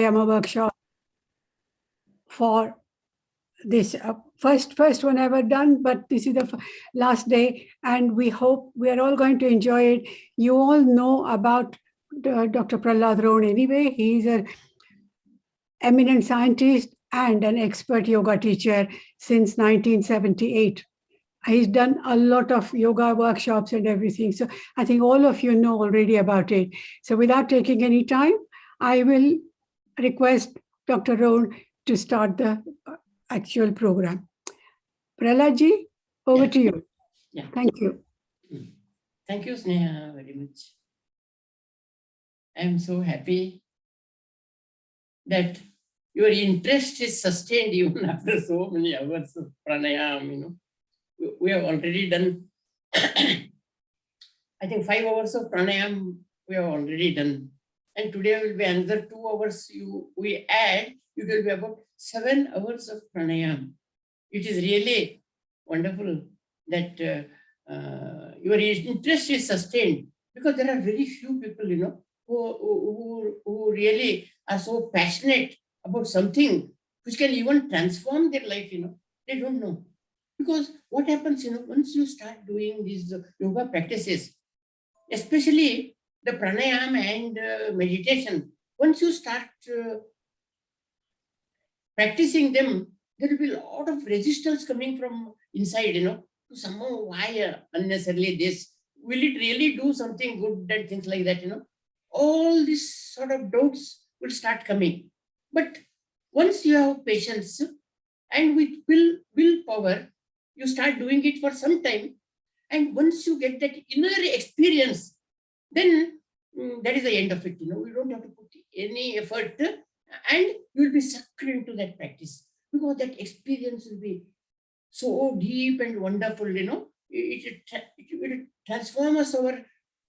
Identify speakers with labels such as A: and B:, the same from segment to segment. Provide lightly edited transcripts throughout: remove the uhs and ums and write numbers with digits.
A: Pranayam workshop for this first one ever done, but this is the last day, and we hope we are all going to enjoy it. You all know about Dr. Prahlad Rohn anyway. He's an eminent scientist and an expert yoga teacher since 1978. He's done a lot of yoga workshops and everything. So I think all of you know already about it. So without taking any time, I will request Dr. Rohn to start the actual program. Prahladji, over to you.
B: Yeah.
A: Thank you.
B: Thank you, Sneha, very much. I am so happy that your interest is sustained even after so many hours of pranayam. We have already done, I think 5 hours of pranayam we have already done. And today will be another 2 hours we add, it will be about 7 hours of pranayam. It is really wonderful that your interest is sustained, because there are very few people, who really are so passionate about something which can even transform their life. They don't know. Because what happens, once you start doing these yoga practices, especially the pranayam and meditation, once you start practicing them, there will be a lot of resistance coming from inside, to somehow, why unnecessarily this? Will it really do something good and things like that, All these sort of doubts will start coming. But once you have patience and with willpower, you start doing it for some time. And once you get that inner experience, then that is the end of it. We don't have to put any effort, and you will be sucked into that practice, because that experience will be so deep and wonderful. It will transform us, our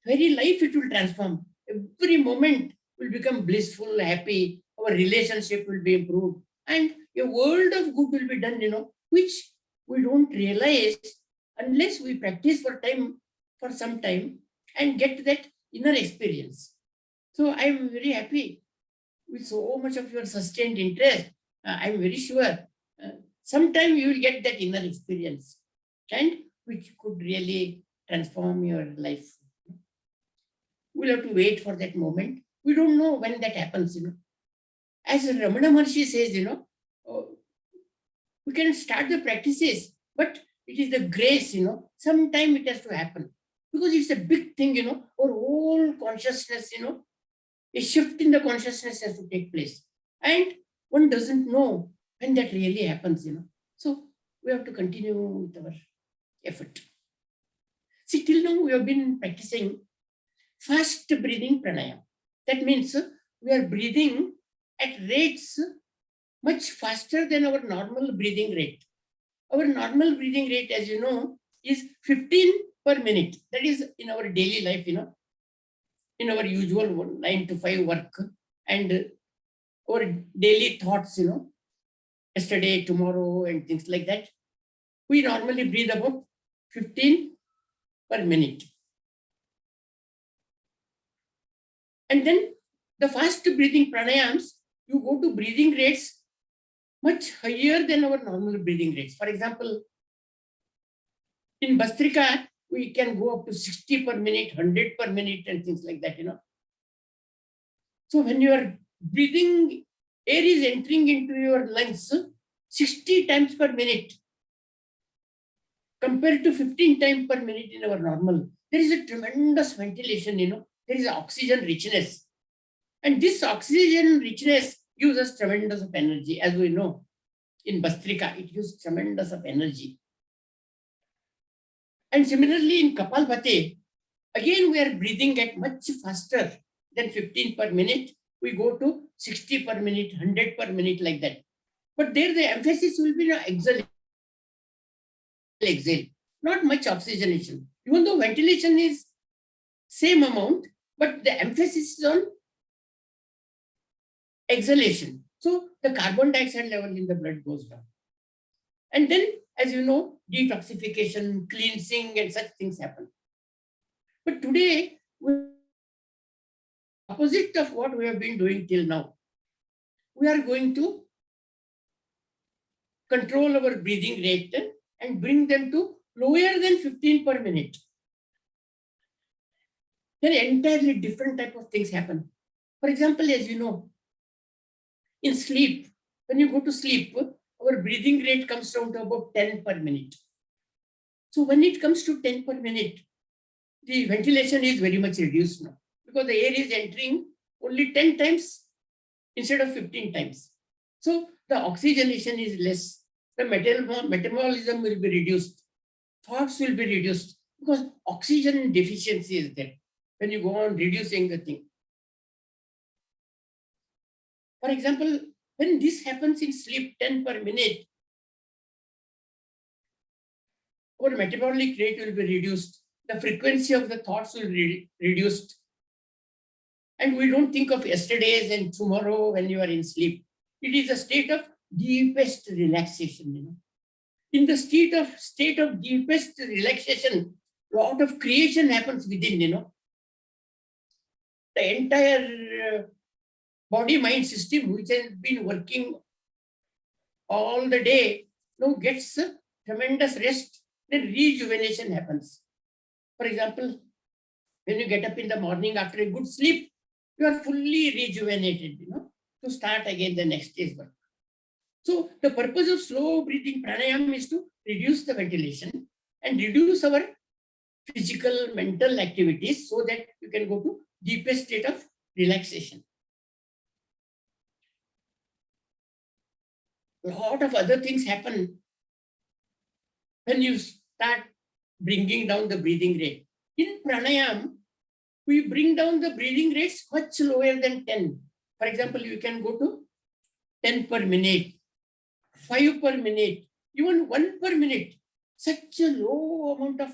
B: very life. It will transform. Every moment will become blissful, happy. Our relationship will be improved, and a world of good will be done. Which we don't realize unless we practice for some time and get that inner experience. So I am very happy with so much of your sustained interest. I am very sure sometime you will get that inner experience, and which could really transform your life. We'll have to wait for that moment. We don't know when that happens. As Ramana Maharshi says, we can start the practices, but it is the grace, sometime it has to happen, because it's a big thing, our whole consciousness, a shift in the consciousness has to take place, and one doesn't know when that really happens. So we have to continue with our effort. See, till now we have been practicing fast breathing pranayam. That means we are breathing at rates much faster than our normal breathing rate. Our normal breathing rate, as you know, is 15 per minute. That is in our daily life, in our usual 9 to 5 work and our daily thoughts, yesterday, tomorrow, and things like that. We normally breathe about 15 per minute. And then the fast breathing pranayams, you go to breathing rates much higher than our normal breathing rates. For example, in Bastrika, we can go up to 60 per minute, 100 per minute, and things like that, So when you are breathing, air is entering into your lungs 60 times per minute compared to 15 times per minute in our normal. There is a tremendous ventilation, there is oxygen richness. And this oxygen richness gives us tremendous of energy. As we know, in Bastrika, it gives tremendous of energy. And similarly, in Kapalbhati, again, we are breathing at much faster than 15 per minute. We go to 60 per minute, 100 per minute, like that. But there the emphasis will be exhale, not much oxygenation. Even though ventilation is same amount, but the emphasis is on exhalation. So the carbon dioxide level in the blood goes down. And then, as you know, detoxification, cleansing, and such things happen. But today, opposite of what we have been doing till now. we are going to control our breathing rate and bring them to lower than 15 per minute. Then entirely different type of things happen. For example, as you know, in sleep, when you go to sleep, our breathing rate comes down to about 10 per minute. So when it comes to 10 per minute, the ventilation is very much reduced now because the air is entering only 10 times instead of 15 times. So the oxygenation is less. The metabolism will be reduced. Thoughts will be reduced because oxygen deficiency is there when you go on reducing the thing. For example, when this happens in sleep 10 per minute, our metabolic rate will be reduced. The frequency of the thoughts will be reduced. And we don't think of yesterdays and tomorrow when you are in sleep. It is a state of deepest relaxation. In the state of deepest relaxation, a lot of creation happens within. The entire body-mind system, which has been working all the day, now gets tremendous rest. Then rejuvenation happens. For example, when you get up in the morning after a good sleep, you are fully rejuvenated, to start again the next day's work. So the purpose of slow breathing pranayama is to reduce the ventilation and reduce our physical, mental activities so that you can go to deepest state of relaxation. A lot of other things happen when you start bringing down the breathing rate. In pranayama, we bring down the breathing rates much lower than 10. For example, you can go to 10 per minute, 5 per minute, even 1 per minute. Such a low amount of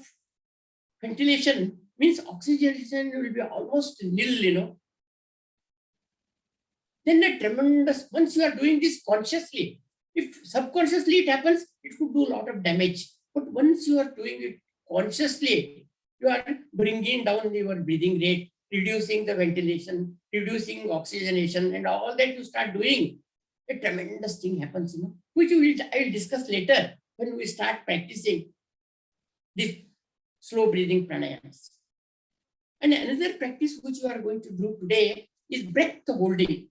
B: ventilation means oxygenation will be almost nil, Then a tremendous, once you are doing this consciously, if subconsciously it happens, it could do a lot of damage. But once you are doing it consciously, you are bringing down your breathing rate, reducing the ventilation, reducing oxygenation, and all that you start doing, a tremendous thing happens, which I will discuss later when we start practicing this slow breathing pranayamas. And another practice which we are going to do today is breath holding.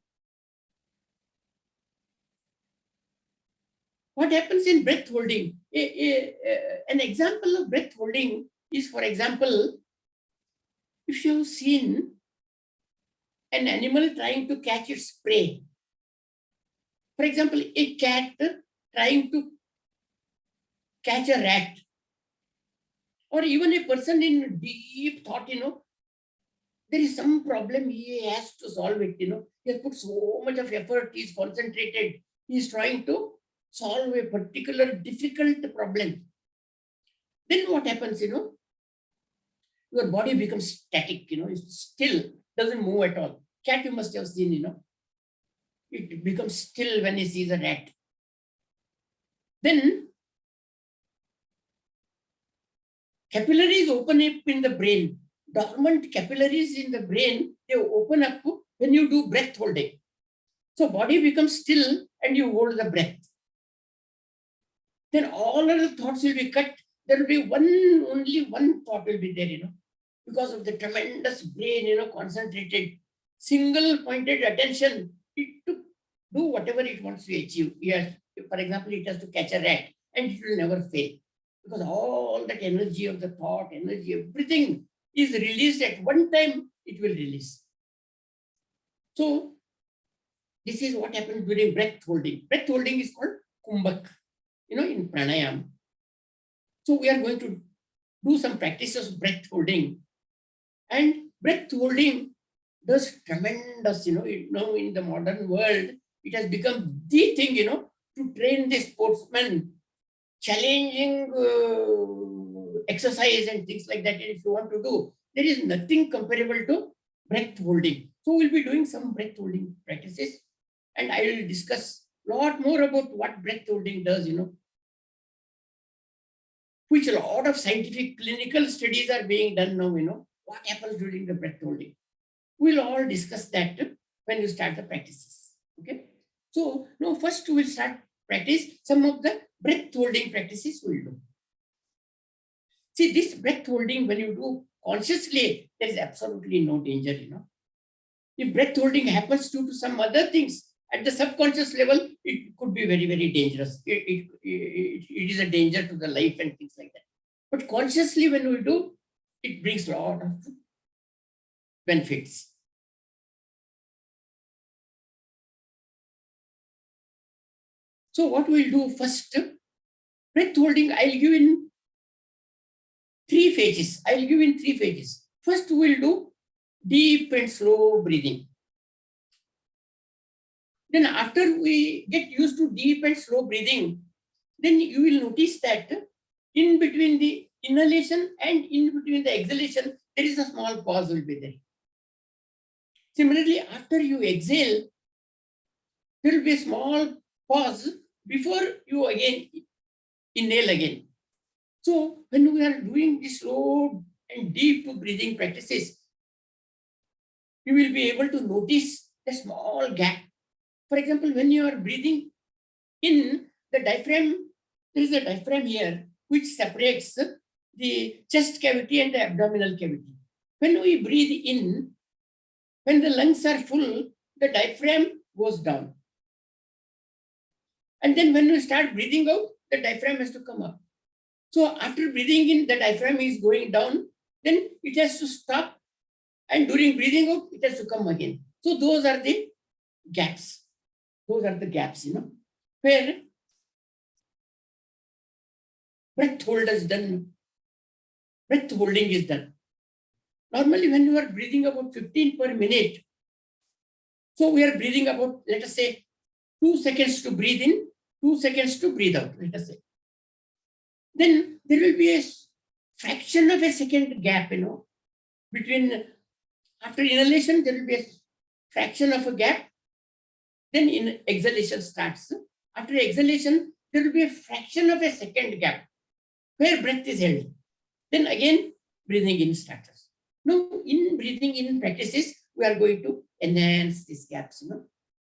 B: What happens in breath holding? An example of breath holding is, for example, if you have seen an animal trying to catch its prey. For example, a cat trying to catch a rat, or even a person in deep thought, there is some problem he has to solve it, He has put so much of effort, he is concentrated, he is trying to solve a particular difficult problem. Then what happens, your body becomes static, it's still, doesn't move at all. Cat you must have seen, it becomes still when he sees a rat. Then capillaries open up in the brain. Dormant capillaries in the brain, they open up when you do breath holding. So body becomes still and you hold the breath. Then all other thoughts will be cut. There will be only one thought will be there, because of the tremendous brain, concentrated, single pointed attention, it to do whatever it wants to achieve. Yes, for example, it has to catch a rat and it will never fail because all that energy of the thought, energy, everything is released at one time, it will release. So this is what happens during breath holding. Breath holding is called kumbhak, in pranayama. So we are going to do some practices of breath holding. And breath holding does tremendous, in the modern world, it has become the thing, to train the sportsman, challenging exercise and things like that. And if you want to do, there is nothing comparable to breath holding. So we'll be doing some breath holding practices. And I will discuss a lot more about what breath holding does, which a lot of scientific clinical studies are being done now, what happens during the breath holding. We'll all discuss that when you start the practices. Okay. So So now first we'll start practice some of the breath holding practices we'll do. See, this breath holding, when you do consciously, there is absolutely no danger, If breath holding happens due to some other things at the subconscious level, it could be very, very dangerous. It is a danger to the life and things like that. But consciously, when we do, it brings a lot of benefits. So what we'll do first, breath holding, I'll give in 3 phases. First, we'll do deep and slow breathing. Then after we get used to deep and slow breathing, then you will notice that in between the inhalation and in between the exhalation, there is a small pause will be there. Similarly, after you exhale, there will be a small pause before you again inhale again. So when we are doing this slow and deep breathing practices, you will be able to notice a small gap. For example, when you are breathing in, the diaphragm, there is a diaphragm here which separates the chest cavity and the abdominal cavity. When we breathe in, when the lungs are full, the diaphragm goes down. And then when we start breathing out, the diaphragm has to come up. So after breathing in, the diaphragm is going down, then it has to stop. And during breathing out, it has to come again. So those are the gaps. Those are the gaps, where breath holding is done. Normally, when you are breathing about 15 per minute, so we are breathing about, let us say, 2 seconds to breathe in, 2 seconds to breathe out, let us say. Then there will be a fraction of a second gap, between, after inhalation, there will be a fraction of a gap. Then in exhalation starts. After exhalation, there will be a fraction of a second gap where breath is held. Then again, breathing in starts. Now, in breathing in practices, we are going to enhance these gaps.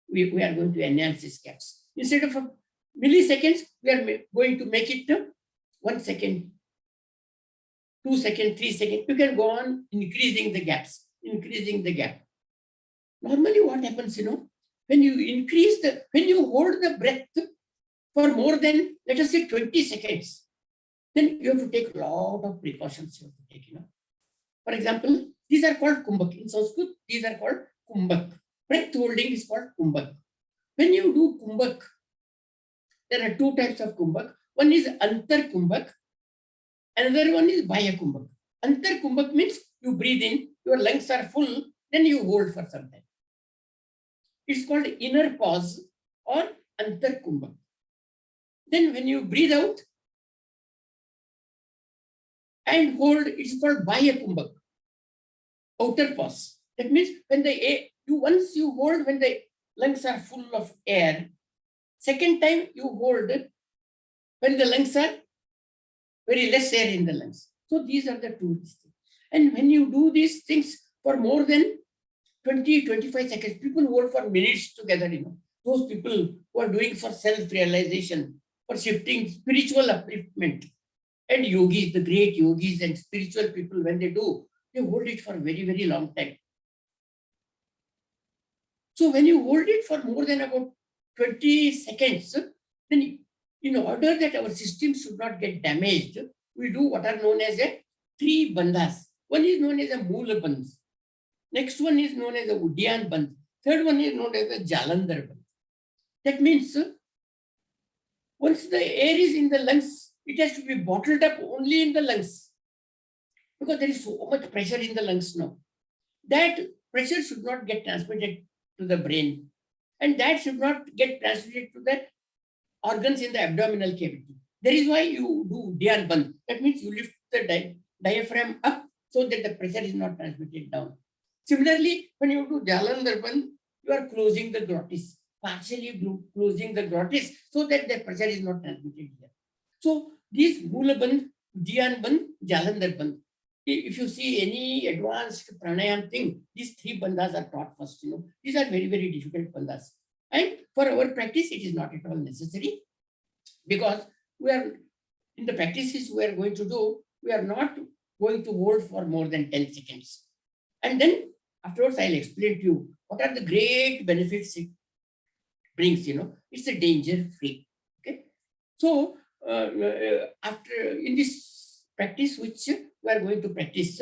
B: We are going to enhance these gaps. Instead of milliseconds, we are going to make it 1 second, 2 seconds, 3 seconds. You can go on increasing the gaps, increasing the gap. Normally, what happens, when you hold the breath for more than, let us say, 20 seconds, then you have to take a lot of precautions. You have to take, For example, these are called kumbhak. In Sanskrit, these are called kumbhak. Breath holding is called kumbhak. When you do kumbhak, there are 2 types of kumbhak. One is antar kumbhak, another one is baya kumbhak. Antar kumbhak means you breathe in, your lungs are full, then you hold for some time. It's called inner pause or antar kumbhak. Then when you breathe out and hold, it's called baya kumbhak, outer pause. That means when the air, once you hold when the lungs are full of air, second time you hold when the lungs are very less air in the lungs. So these are the 2 things. And when you do these things for more than 20-25 seconds, people hold for minutes together, Those people who are doing for self-realization, for shifting spiritual upliftment. And yogis, the great yogis and spiritual people, when they do, they hold it for a very, very long time. So when you hold it for more than about 20 seconds, then in order that our system should not get damaged, we do what are known as 3 bandhas. One is known as a Moola bandh. Next one is known as a Udyan bandh. Third one is known as a Jalandhar bandh. That means once the air is in the lungs, it has to be bottled up only in the lungs. Because there is so much pressure in the lungs now. That pressure should not get transmitted to the brain. And that should not get transmitted to the organs in the abdominal cavity. That is why you do Udyan bandh. That means you lift the diaphragm up so that the pressure is not transmitted down. Similarly, when you do Jalandhar bandh, you are closing the glottis, partially closing the glottis so that the pressure is not transmitted here. So these Moola bandh, Udyan bandh, Jalandhar bandh. If you see any advanced pranayam thing, these 3 bandhas are taught first. These are very, very difficult bandhas. And for our practice, it is not at all necessary, because we are in the practices we are going to do, we are not going to hold for more than 10 seconds. And then afterwards, I'll explain to you what are the great benefits it brings. It's a danger free. Okay. So after in this practice, which we are going to practice,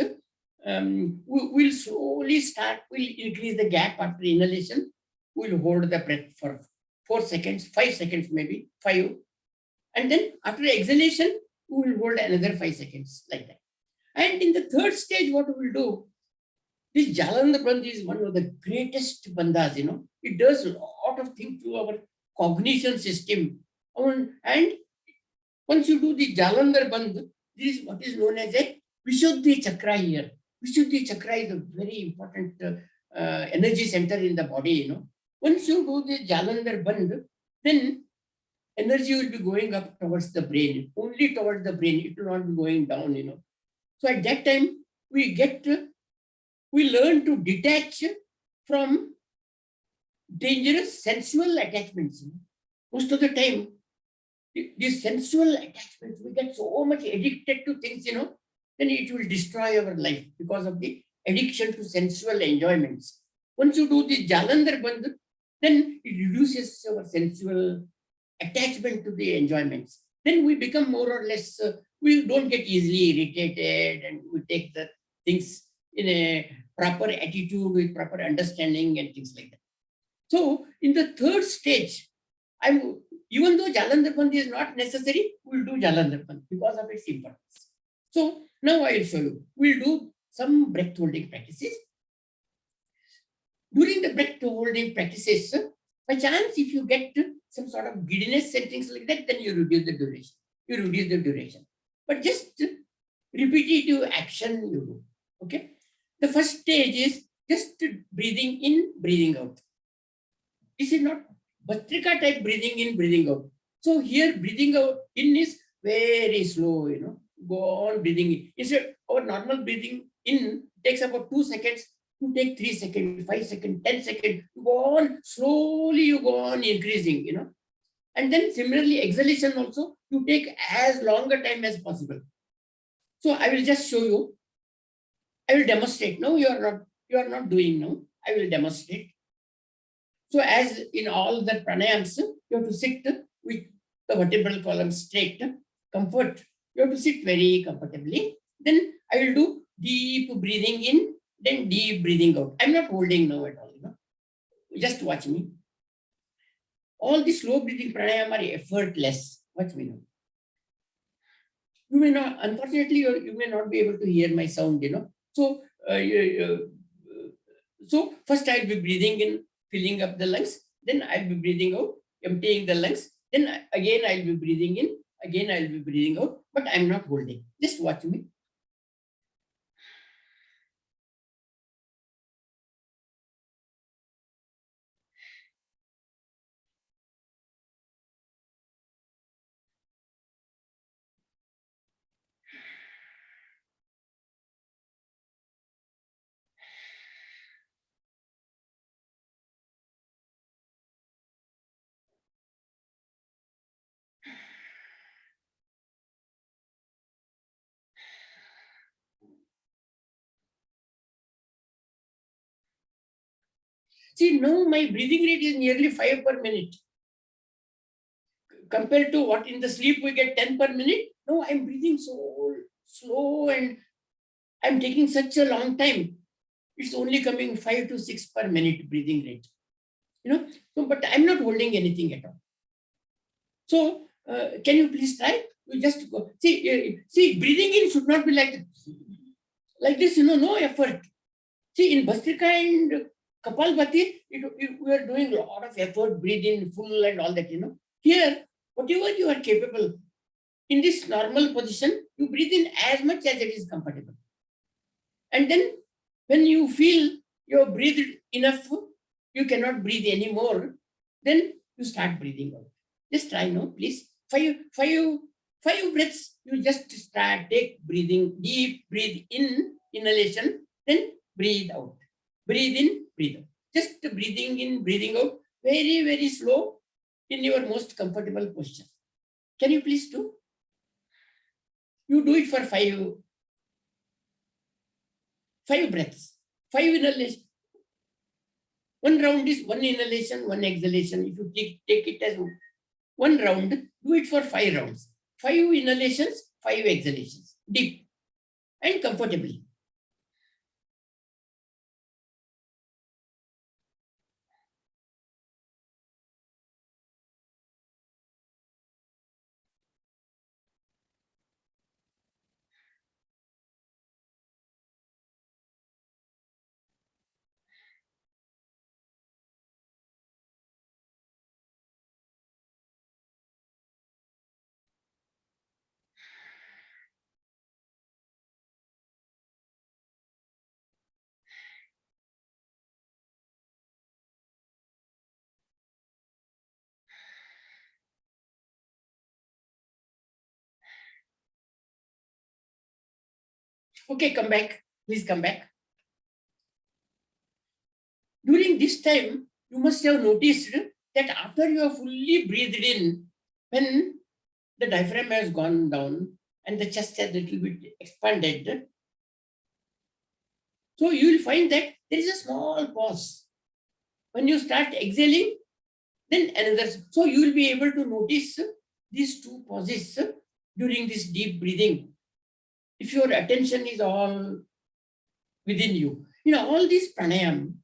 B: we'll slowly start, we'll increase the gap after inhalation. We'll hold the breath for 4 seconds, 5 seconds, maybe 5. And then after exhalation, we will hold another 5 seconds, like that. And in the third stage, what we will do, this Jalandhar Bandha is one of the greatest bandhas. It does a lot of things to our cognition system. And once you do the Jalandhar Bandha, this is what is known as a Vishuddhi Chakra here. Vishuddhi Chakra is a very important energy center in the body. Once you do the Jalandhar Bandha, then energy will be going up towards the brain, only towards the brain. It will not be going down. So at that time, we learn to detach from dangerous sensual attachments. Most of the time, these sensual attachments, we get so much addicted to things, then it will destroy our life because of the addiction to sensual enjoyments. Once you do the Jalandhar Bandha, then it reduces our sensual attachment to the enjoyments. Then we become more or less, we don't get easily irritated, and we take the things in a proper attitude with proper understanding and things like that. So in the third stage, even though Jalandhar Bandha is not necessary, we'll do Jalandhar Bandha because of its importance. So now I will show you. We'll do some breath holding practices. During the breath holding practices, by chance, if you get some sort of giddiness and things like that, then you reduce the duration. But just repetitive action you do. Okay. The first stage is just breathing in, breathing out. This is not Bhastrika type breathing in, breathing out. So here breathing out in is very slow, go on breathing in. Instead, our normal breathing in takes about 2 seconds, you take 3 seconds, 5 seconds, 10 seconds, you go on, slowly you go on increasing, And then similarly, exhalation also, you take as long a time as possible. So I will just show you. I will demonstrate. No, you are not doing now. I will demonstrate. So as in all the pranayams, you have to sit with the vertebral column straight, comfort. You have to sit very comfortably. Then I will do deep breathing in, then deep breathing out. I'm not holding now at all. Just watch me. All the slow breathing pranayam are effortless. Watch me now. You may not, unfortunately, you may not be able to hear my sound, So, so first I'll be breathing in, filling up the lungs. Then I'll be breathing out, emptying the lungs. Then again I'll be breathing in, again I'll be breathing out, but I'm not holding. Just watch me. See, now my breathing rate is nearly 5 per minute. Compared to what in the sleep we get 10 per minute. No, I'm breathing so slow and I'm taking such a long time. It's only coming 5 to 6 per minute breathing rate. So, but I'm not holding anything at all. So, can you please try? You just go. See, breathing in should not be like this, no effort. See, in Bhastrika and Kapalbhati, we are doing a lot of effort, breathe in full and all that, Here, whatever you are capable, in this normal position, you breathe in as much as it is comfortable. And then when you feel you have breathed enough, you cannot breathe anymore, then you start breathing out. Just try now, please. Five breaths, you just start, take breathing, deep breathe in, inhalation, then breathe out. Breathe in, breathe out. Just breathing in, breathing out very, very slow in your most comfortable posture. Can you please do? You do it for five breaths, 5 inhalations. One round is 1 inhalation, 1 exhalation. If you take it as 1 round, do it for 5 rounds. 5 inhalations, 5 exhalations. Deep and comfortably. Okay, come back. Please come back. During this time, you must have noticed that after you have fully breathed in, when the diaphragm has gone down and the chest has a little bit expanded, so you will find that there is a small pause. When you start exhaling, then another. So you will be able to notice these two pauses during this deep breathing. If your attention is all within you, in all this pranayam,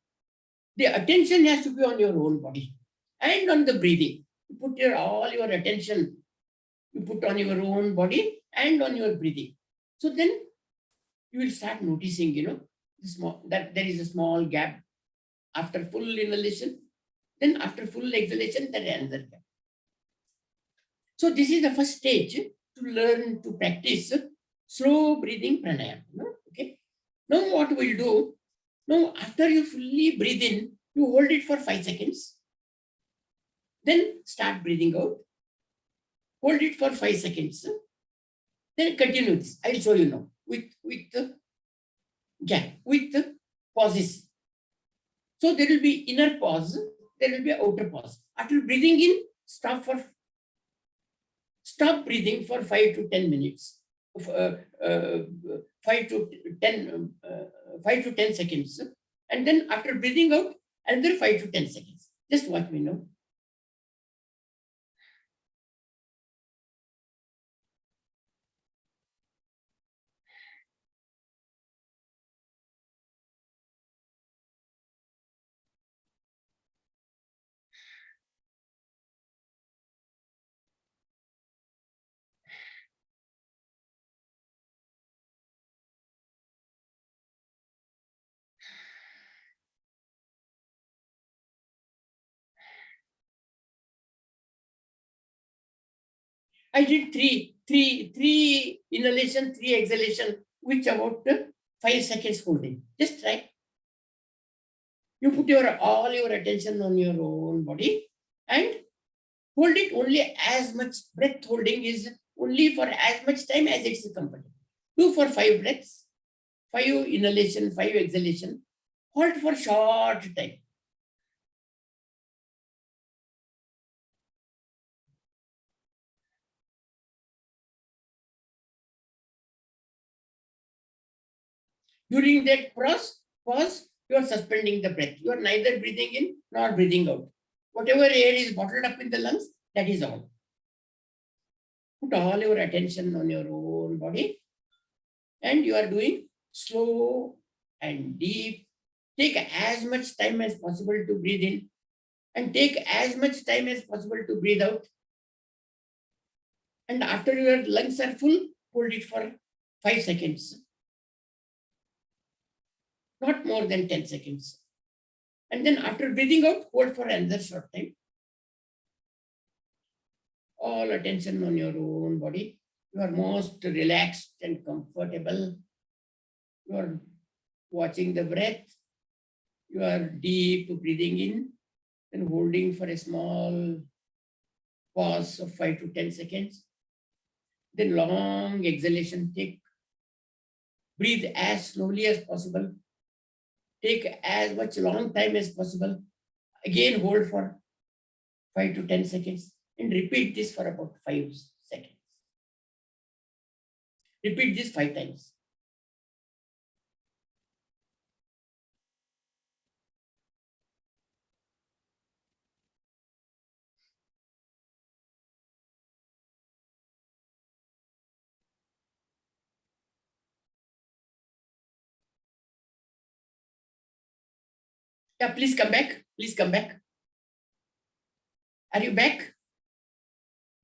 B: the attention has to be on your own body and on the breathing. You put all your attention, you put on your own body and on your breathing. So then you will start noticing, that there is a small gap after full inhalation. Then after full exhalation, there is another gap. So this is the first stage to learn to practice slow breathing pranayam. Okay. Now what we'll do, now after you fully breathe in, you hold it for 5 seconds. Then start breathing out. Hold it for 5 seconds. Then continue this. I'll show you now with the gap, with the pauses. So there will be inner pause, there will be outer pause. After breathing in, stop breathing for 5 to 10 minutes. 5 to 10 seconds. And then after breathing out, another 5 to 10 seconds. Just watch me now. I did three inhalation, 3 exhalation, which about 5 seconds holding. Just try. You put all your attention on your own body and hold it only as much. Breath holding is only for as much time as it's comfortable. Do for 5 breaths, 5 inhalation, 5 exhalation. Hold for short time. During that pause, you are suspending the breath. You are neither breathing in nor breathing out. Whatever air is bottled up in the lungs, that is all. Put all your attention on your own body and you are doing slow and deep. Take as much time as possible to breathe in and take as much time as possible to breathe out. And after your lungs are full, hold it for 5 seconds. Not more than 10 seconds. And then after breathing out, hold for another short time. All attention on your own body. You are most relaxed and comfortable. You are watching the breath. You are deep breathing in and holding for a small pause of 5 to 10 seconds. Then long exhalation. Breathe as slowly as possible. Take as much long time as possible. Again, hold for 5 to 10 seconds, and repeat this for about 5 seconds. Repeat this 5 times. Yeah, please come back. Please come back. Are you back?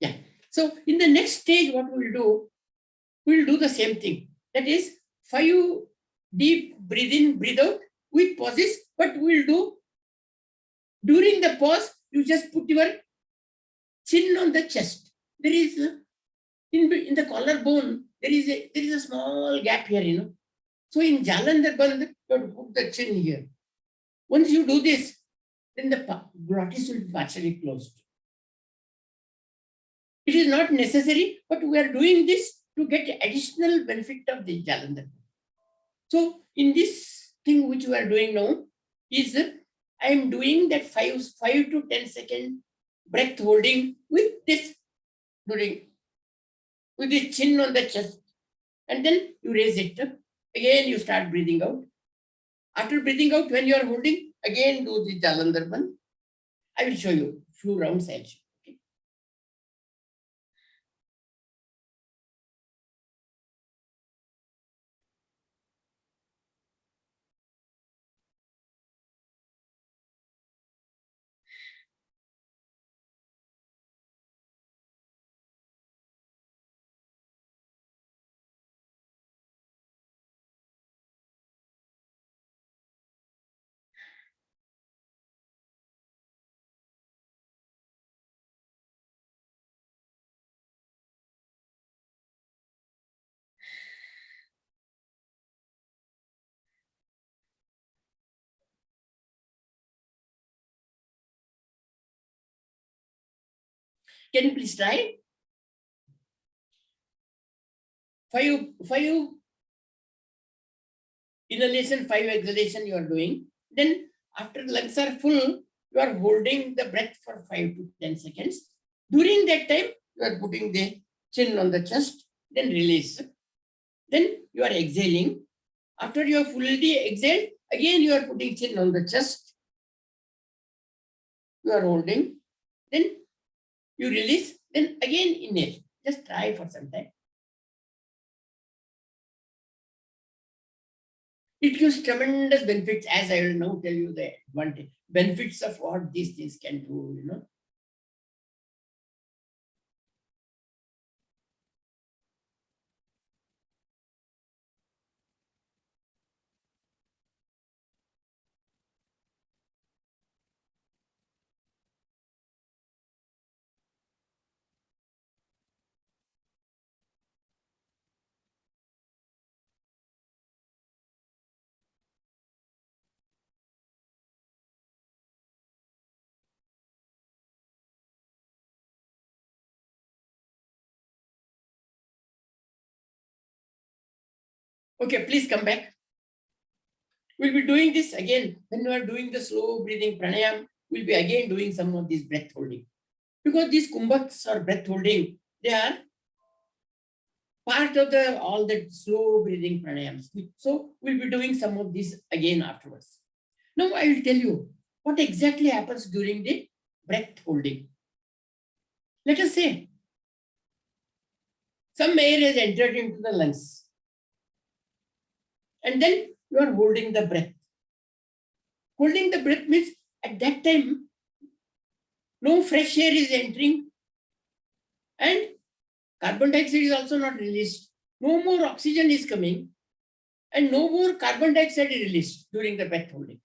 B: Yeah. So in the next stage, what we'll do the same thing. That is 5 deep breathe in, breathe out with pauses, but we'll do during the pause, you just put your chin on the chest. There is in the collarbone, there is a small gap here, So in Jalandhar Bandh, you have to put the chin here. Once you do this, then the glottis will be partially closed. It is not necessary, but we are doing this to get additional benefit of the Jalandhar. So in this thing which we are doing now is I am doing that 5 to 10 second breath holding with this with the chin on the chest, and then you raise it up. Again, you start breathing out. After breathing out, when you are holding, again do the Jalandhar Bandh. I will show you few rounds. I'll show. Okay. Can you please try? 5 inhalation, 5 exhalation you are doing. Then after the lungs are full, you are holding the breath for 5 to 10 seconds. During that time, you are putting the chin on the chest, then release. Then you are exhaling. After you have fully exhaled, again you are putting chin on the chest. You are holding. Then you release. Then again inhale. Just try for some time. It gives tremendous benefits, as I will now tell you the benefits of what these things can do, Okay, please come back. We'll be doing this again. When we are doing the slow breathing pranayam, we'll be again doing some of this breath holding. Because these kumbhaks or breath holding, they are part of all the slow breathing pranayams. So we'll be doing some of these again afterwards. Now I will tell you what exactly happens during the breath holding. Let us say some air has entered into the lungs. And then you are holding the breath. Holding the breath means at that time, no fresh air is entering and carbon dioxide is also not released. No more oxygen is coming and no more carbon dioxide is released during the breath holding.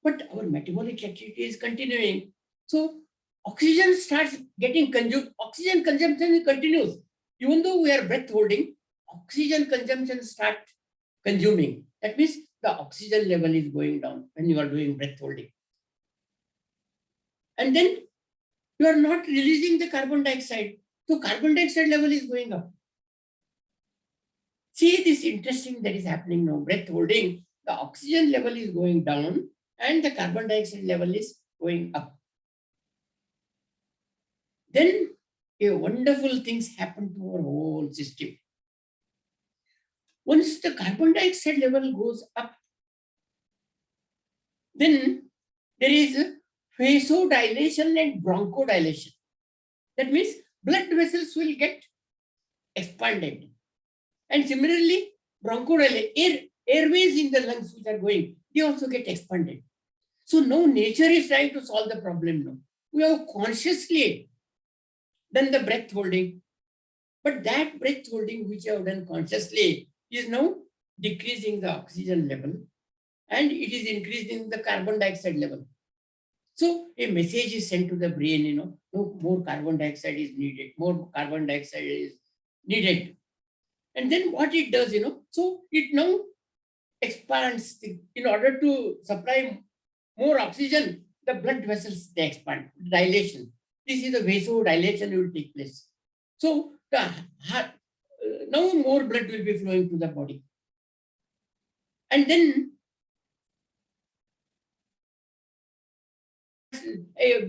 B: But our metabolic activity is continuing. So oxygen starts getting consumed. Oxygen consumption continues. Even though we are breath holding, oxygen consumption starts consuming. That means the oxygen level is going down when you are doing breath holding. And then you are not releasing the carbon dioxide. So carbon dioxide level is going up. See this interesting that is happening now. Breath holding, the oxygen level is going down and the carbon dioxide level is going up. then a wonderful things happen to our whole system. Once the carbon dioxide level goes up, then there is vasodilation and bronchodilation. That means blood vessels will get expanded. And similarly, bronchodilation, airways in the lungs which are going, they also get expanded. So now nature is trying to solve the problem now. We have consciously done the breath holding, but that breath holding which I have done consciously is now decreasing the oxygen level and it is increasing the carbon dioxide level. So a message is sent to the brain, no, more carbon dioxide is needed, more carbon dioxide is needed. And then what it does, so it now expands in order to supply more oxygen, the blood vessels, they expand, dilation. This is the vasodilation will take place. So the heart, now more blood will be flowing to the body. And then a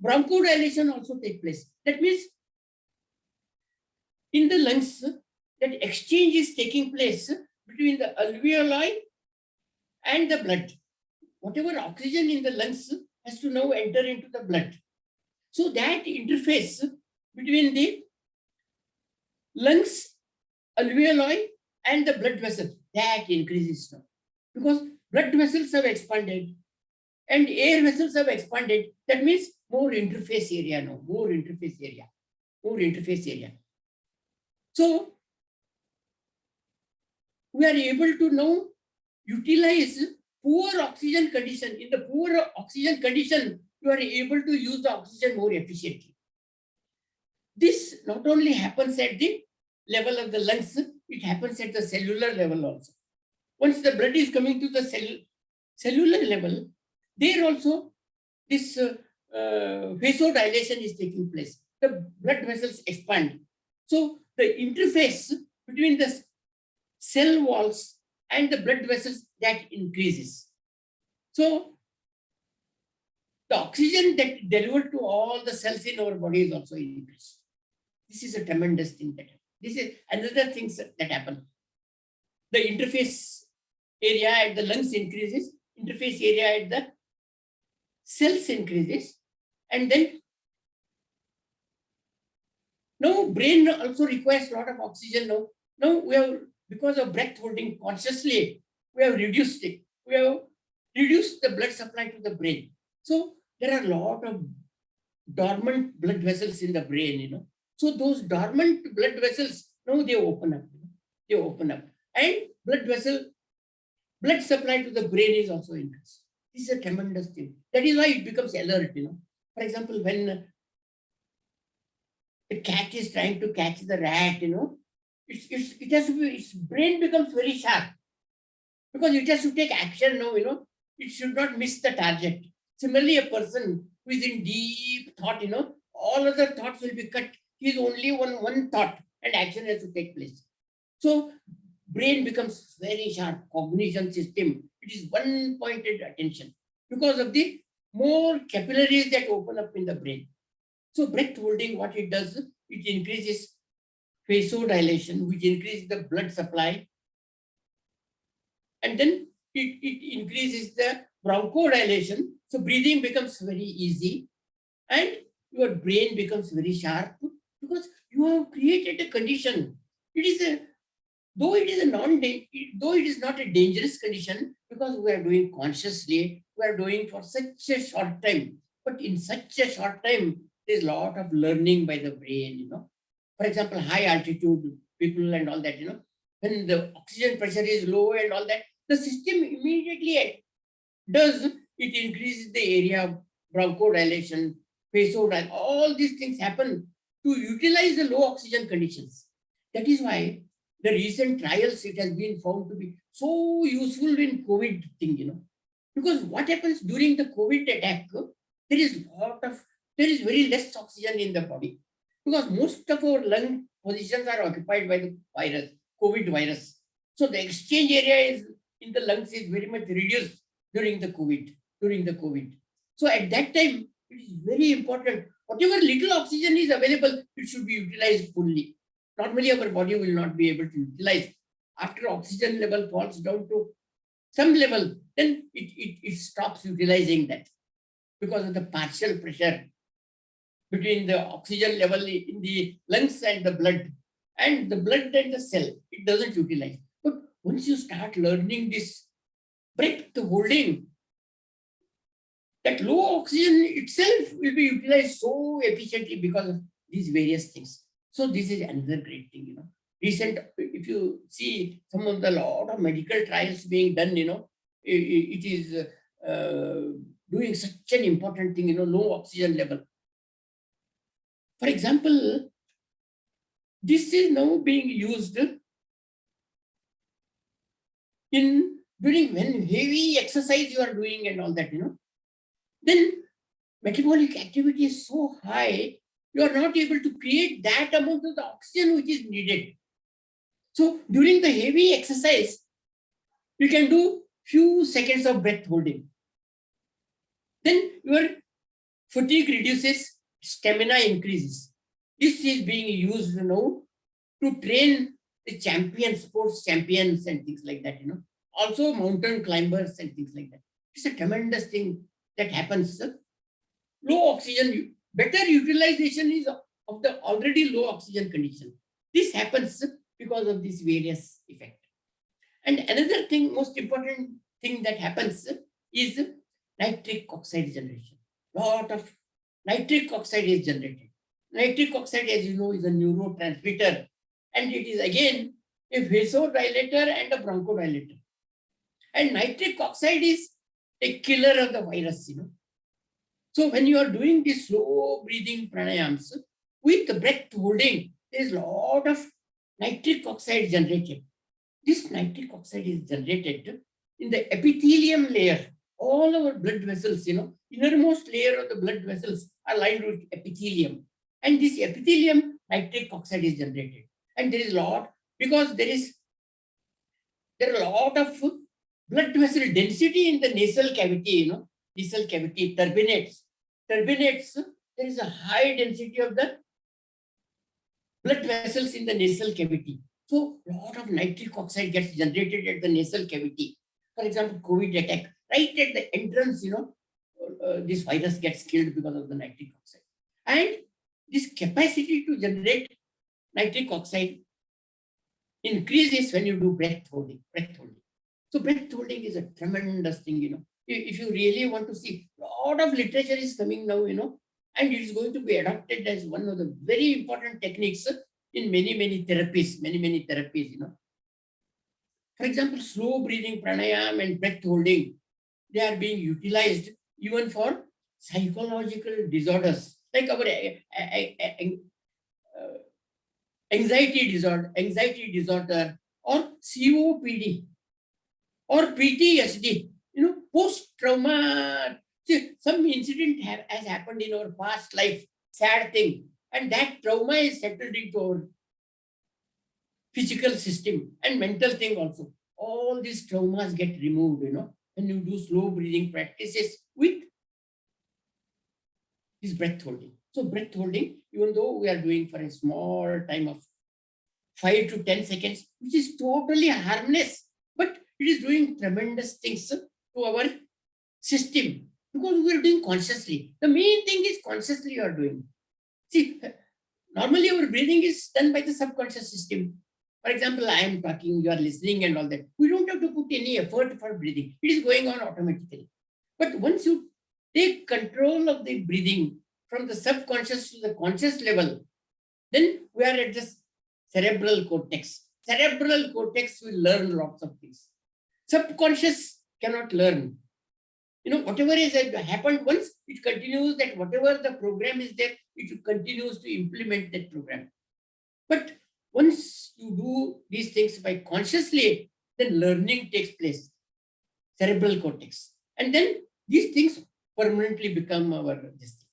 B: bronchodilation also take place. That means in the lungs, that exchange is taking place between the alveoli and the blood. Whatever oxygen in the lungs has to now enter into the blood. So that interface between the lungs, alveoli, and the blood vessel, that increases now. Because blood vessels have expanded and air vessels have expanded. That means more interface area now, more interface area. So we are able to now utilize poor oxygen condition. In the poor oxygen condition, you are able to use the oxygen more efficiently. This not only happens at the level of the lungs, it happens at the cellular level also. Once the blood is coming to the cellular level, there also this vasodilation is taking place. The blood vessels expand. So the interface between the cell walls and the blood vessels, that increases. So the oxygen that delivered to all the cells in our body is also increased. This is a tremendous thing that happens. This is another thing that happen. The interface area at the lungs increases, interface area at the cells increases, and then now brain also requires a lot of oxygen now. Now we have, because of breath holding consciously, we have reduced it. We have reduced the blood supply to the brain. So there are a lot of dormant blood vessels in the brain, So those dormant blood vessels, now they open up. They open up. And blood supply to the brain is also increased. This is a tremendous thing. That is why it becomes alert, For example, when the cat is trying to catch the rat, it has to be, its brain becomes very sharp because it has to take action now, it should not miss the target. Similarly, a person who is in deep thought, all other thoughts will be cut. He is only one thought and action has to take place. So brain becomes very sharp, cognition system. It is one-pointed attention because of the more capillaries that open up in the brain. So breath holding, what it does, it increases vasodilation, which increases the blood supply. And then it increases the bronchodilation. So breathing becomes very easy and your brain becomes very sharp because you have created a condition. Though it is not a dangerous condition because we are doing consciously, we are doing for such a short time. But in such a short time, there's a lot of learning by the brain, For example, high altitude people and all that, when the oxygen pressure is low and all that, the system immediately does, it increases the area of bronchodilation, vasodilation, all these things happen to utilize the low oxygen conditions. That is why the recent trials, it has been found to be so useful in COVID thing, Because what happens during the COVID attack, there is very less oxygen in the body. Because most of our lung positions are occupied by the virus, COVID virus. So the exchange area in the lungs is very much reduced during the COVID. So at that time, it is very important whatever little oxygen is available, it should be utilized fully. Normally, our body will not be able to utilize. After oxygen level falls down to some level, then it stops utilizing that because of the partial pressure between the oxygen level in the lungs and the blood and the cell. It doesn't utilize. But once you start learning this breath holding, that low oxygen itself will be utilized so efficiently because of these various things. So this is another great thing, Recent, if you see some of the lot of medical trials being done, it is doing such an important thing, low oxygen level. For example, this is now being used in during when heavy exercise you are doing and all that, then metabolic activity is so high, you are not able to create that amount of the oxygen which is needed. So during the heavy exercise, you can do few seconds of breath holding. Then your fatigue reduces, stamina increases. This is being used now to train the champions, sports champions and things like that, Also mountain climbers and things like that. It's a tremendous thing that happens. Low oxygen, better utilization is of the already low oxygen condition. This happens because of this various effect. And another thing, most important thing that happens is nitric oxide generation. Lot of nitric oxide is generated. Nitric oxide, as you know, is a neurotransmitter, and it is again a vasodilator and a bronchodilator. And nitric oxide is a killer of the virus, So when you are doing this slow breathing pranayams with the breath holding, there is a lot of nitric oxide generated. This nitric oxide is generated in the epithelium layer. All our blood vessels, innermost layer of the blood vessels are lined with epithelium. And this epithelium, nitric oxide is generated. And there is a lot, because there are a lot of blood vessel density in the nasal cavity, nasal cavity turbinates. Turbinates, there is a high density of the blood vessels in the nasal cavity. So a lot of nitric oxide gets generated at the nasal cavity. For example, COVID attack, right at the entrance, this virus gets killed because of the nitric oxide. And this capacity to generate nitric oxide increases when you do breath holding. So breath holding is a tremendous thing, If you really want to see, a lot of literature is coming now, and it is going to be adopted as one of the very important techniques in many therapies, For example, slow breathing pranayam and breath holding, they are being utilized even for psychological disorders, like our anxiety disorder, or COPD, or PTSD, post-trauma. See, some incident has happened in our past life, sad thing, and that trauma is settled into our physical system and mental thing also. All these traumas get removed, when you do slow breathing practices with this breath holding. So breath holding, even though we are doing for a small time of 5 to 10 seconds, which is totally harmless, but it is doing tremendous things to our system because we are doing consciously. The main thing is consciously you are doing. See, normally our breathing is done by the subconscious system. For example, I am talking, you are listening and all that. We don't have to put any effort for breathing. It is going on automatically. But once you take control of the breathing from the subconscious to the conscious level, then we are at the cerebral cortex. Cerebral cortex will learn lots of things. Subconscious cannot learn. Whatever is happened once, it continues that whatever the program is there, it continues to implement that program. But once you do these things by consciously, then learning takes place. Cerebral cortex. And then these things permanently become our destiny.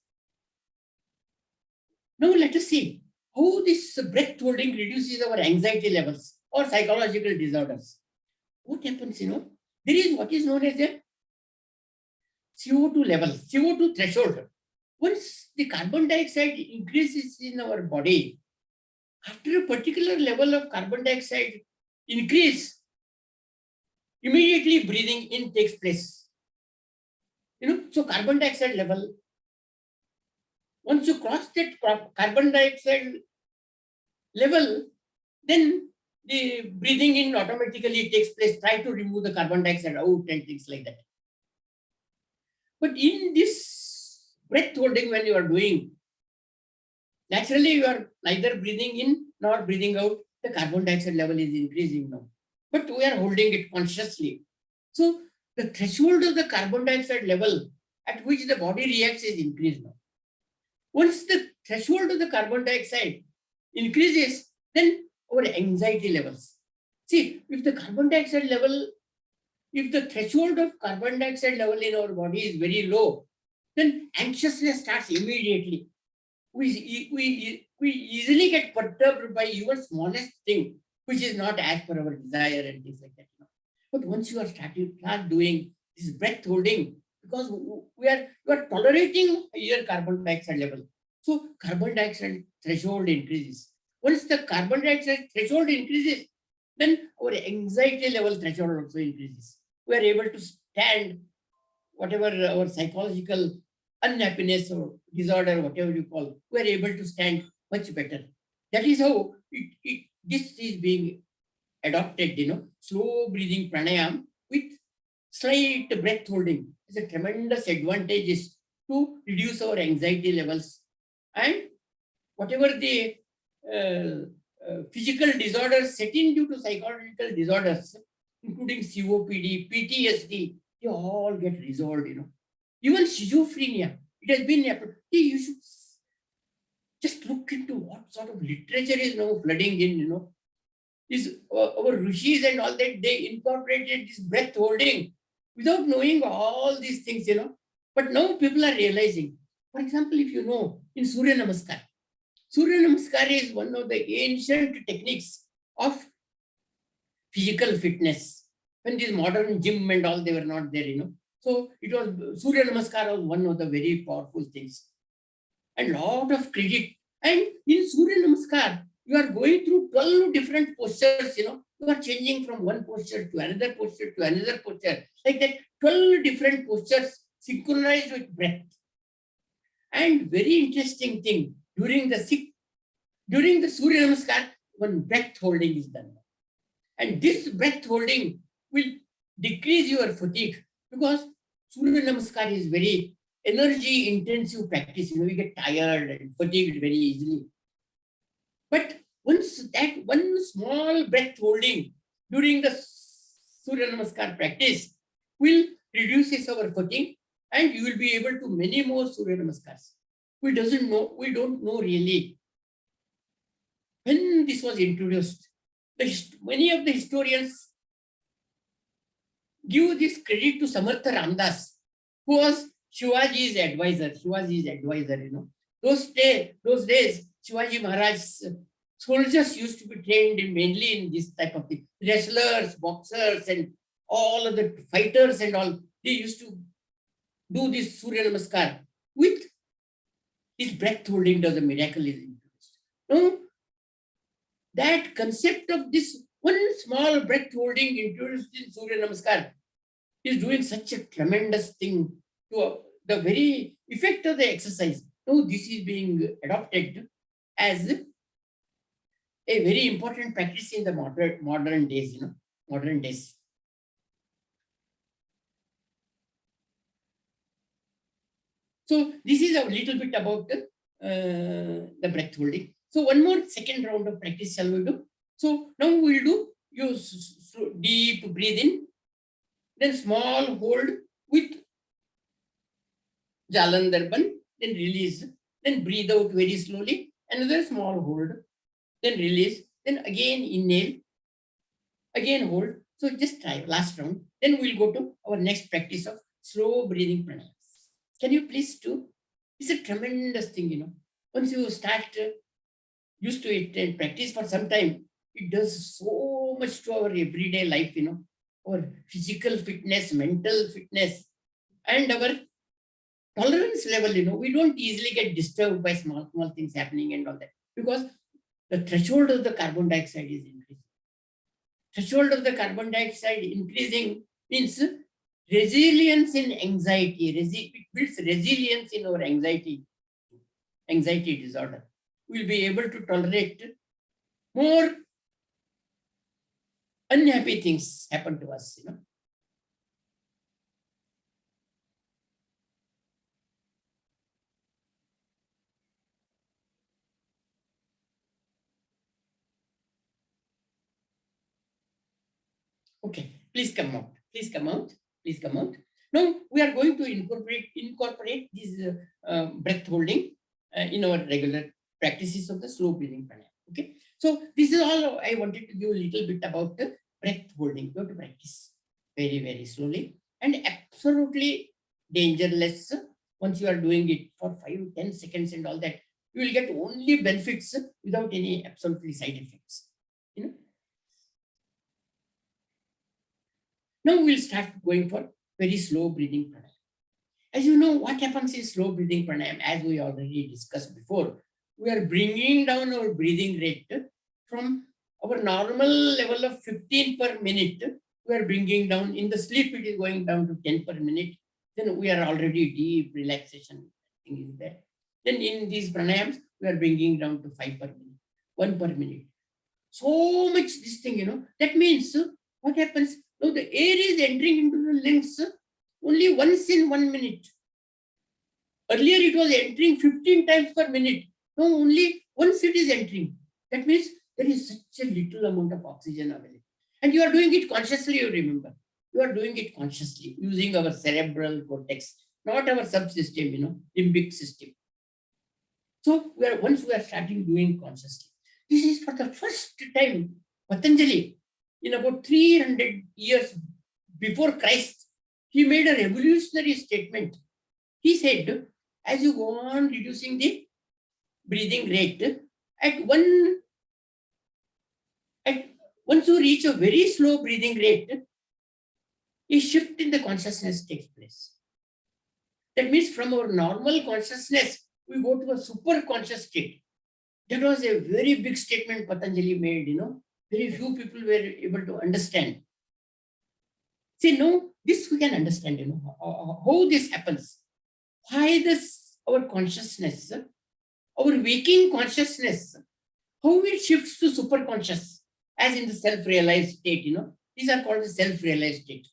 B: Now let us see how this breath holding reduces our anxiety levels or psychological disorders. What happens, there is what is known as a CO2 level, CO2 threshold. once the carbon dioxide increases in our body, after a particular level of carbon dioxide increase, immediately breathing in takes place. So carbon dioxide level, once you cross that carbon dioxide level, then the breathing in automatically takes place. Try to remove the carbon dioxide out and things like that. But in this breath holding, when you are doing, naturally you are neither breathing in nor breathing out. The carbon dioxide level is increasing now. But we are holding it consciously. So the threshold of the carbon dioxide level at which the body reacts is increased now. Once the threshold of the carbon dioxide increases, then our anxiety levels. See, if the carbon dioxide level, if the threshold of carbon dioxide level in our body is very low, then anxiousness starts immediately. We easily get perturbed by even smallest thing, which is not as per our desire and things like that. But once you are start doing this breath holding, because you are tolerating higher carbon dioxide level, so carbon dioxide threshold increases. Once the carbon dioxide threshold increases, then our anxiety level threshold also increases. We are able to stand whatever our psychological unhappiness or disorder, whatever you call, we are able to stand much better. That is how this is being adopted, slow breathing pranayam with slight breath holding is a tremendous advantage to reduce our anxiety levels. And whatever the physical disorders set in due to psychological disorders, including COPD, PTSD, they all get resolved, Even schizophrenia, it has been, you should just look into what sort of literature is now flooding in, Is our rishis and all that, they incorporated this breath holding without knowing all these things, But now people are realizing. For example, if you know, in Surya Namaskar is one of the ancient techniques of physical fitness. When this modern gym and all, they were not there, So it was, Surya Namaskar was one of the very powerful things. And lot of credit. And in Surya Namaskar, you are going through 12 different postures, You are changing from one posture to another posture to another posture. Like that, 12 different postures synchronized with breath. And very interesting thing, during the Surya Namaskar, one breath holding is done. And this breath holding will decrease your fatigue, because Surya Namaskar is very energy intensive practice. We get tired and fatigued very easily. But once that one small breath holding during the Surya Namaskar practice will reduce our fatigue, and you will be able to many more Surya Namaskars. We don't know really when this was introduced. Many of the historians give this credit to Samartha Ramdas, who was Shivaji's advisor. Those days, Shivaji Maharaj's soldiers used to be trained mainly in this type of thing. Wrestlers, boxers, and all of the fighters and all, they used to do this Surya Namaskar with this breath holding. Does a miracle is introduced. No, that concept of this one small breath holding introduced in Surya Namaskar is doing such a tremendous thing to the very effect of the exercise. Now this is being adopted as a very important practice in the modern days, modern days. So this is a little bit about the breath holding. So one more second round of practice shall we do? So now we will do deep breathe in, then small hold with Jalandharban, then release, then breathe out very slowly, another small hold, then release, then again inhale, again hold. So just try last round. Then we'll go to our next practice of slow breathing pranayams. Can you please do? It's a tremendous thing, Once you start used to it and practice for some time, it does so much to our everyday life, our physical fitness, mental fitness, and our tolerance level, we don't easily get disturbed by small things happening and all that, because the threshold of the carbon dioxide is increasing. Threshold of the carbon dioxide increasing means resilience in anxiety. It builds resilience in our anxiety disorder. We'll be able to tolerate more unhappy things happen to us, Okay, please come out. Please come out. Please come out. Now we are going to incorporate this breath holding in our regular practices of the slow breathing pranayama. Okay, so this is all I wanted to give a little bit about the breath holding. You have to practice very, very slowly and absolutely dangerless. Once you are doing it for 5-10 seconds and all that, you will get only benefits without any absolutely side effects. Now we'll start going for very slow breathing pranayama. As you know, what happens in slow breathing pranayama, as we already discussed before, we are bringing down our breathing rate from our normal level of 15 per minute. We are bringing down, in the sleep it is going down to 10 per minute. Then we are already deep relaxation thing is there. Then in these pranayams, we are bringing down to 5 per minute, 1 per minute. So much this thing, that means what happens? Now the air is entering into the lungs only once in 1 minute. Earlier it was entering 15 times per minute. Now only once it is entering. That means there is such a little amount of oxygen available. And you are doing it consciously, you remember. You are doing it consciously using our cerebral cortex, not our subsystem, limbic system. So once we are starting doing consciously. This is for the first time, Patanjali, in about 300 years before Christ, he made a revolutionary statement. He said, as you go on reducing the breathing rate, once you reach a very slow breathing rate, a shift in the consciousness takes place. That means from our normal consciousness, we go to a super conscious state. That was a very big statement Patanjali made, Very few people were able to understand. See, no, this we can understand, how this happens. Why our consciousness, our waking consciousness, how it shifts to super conscious, as in the self-realized state, These are called the self-realized state.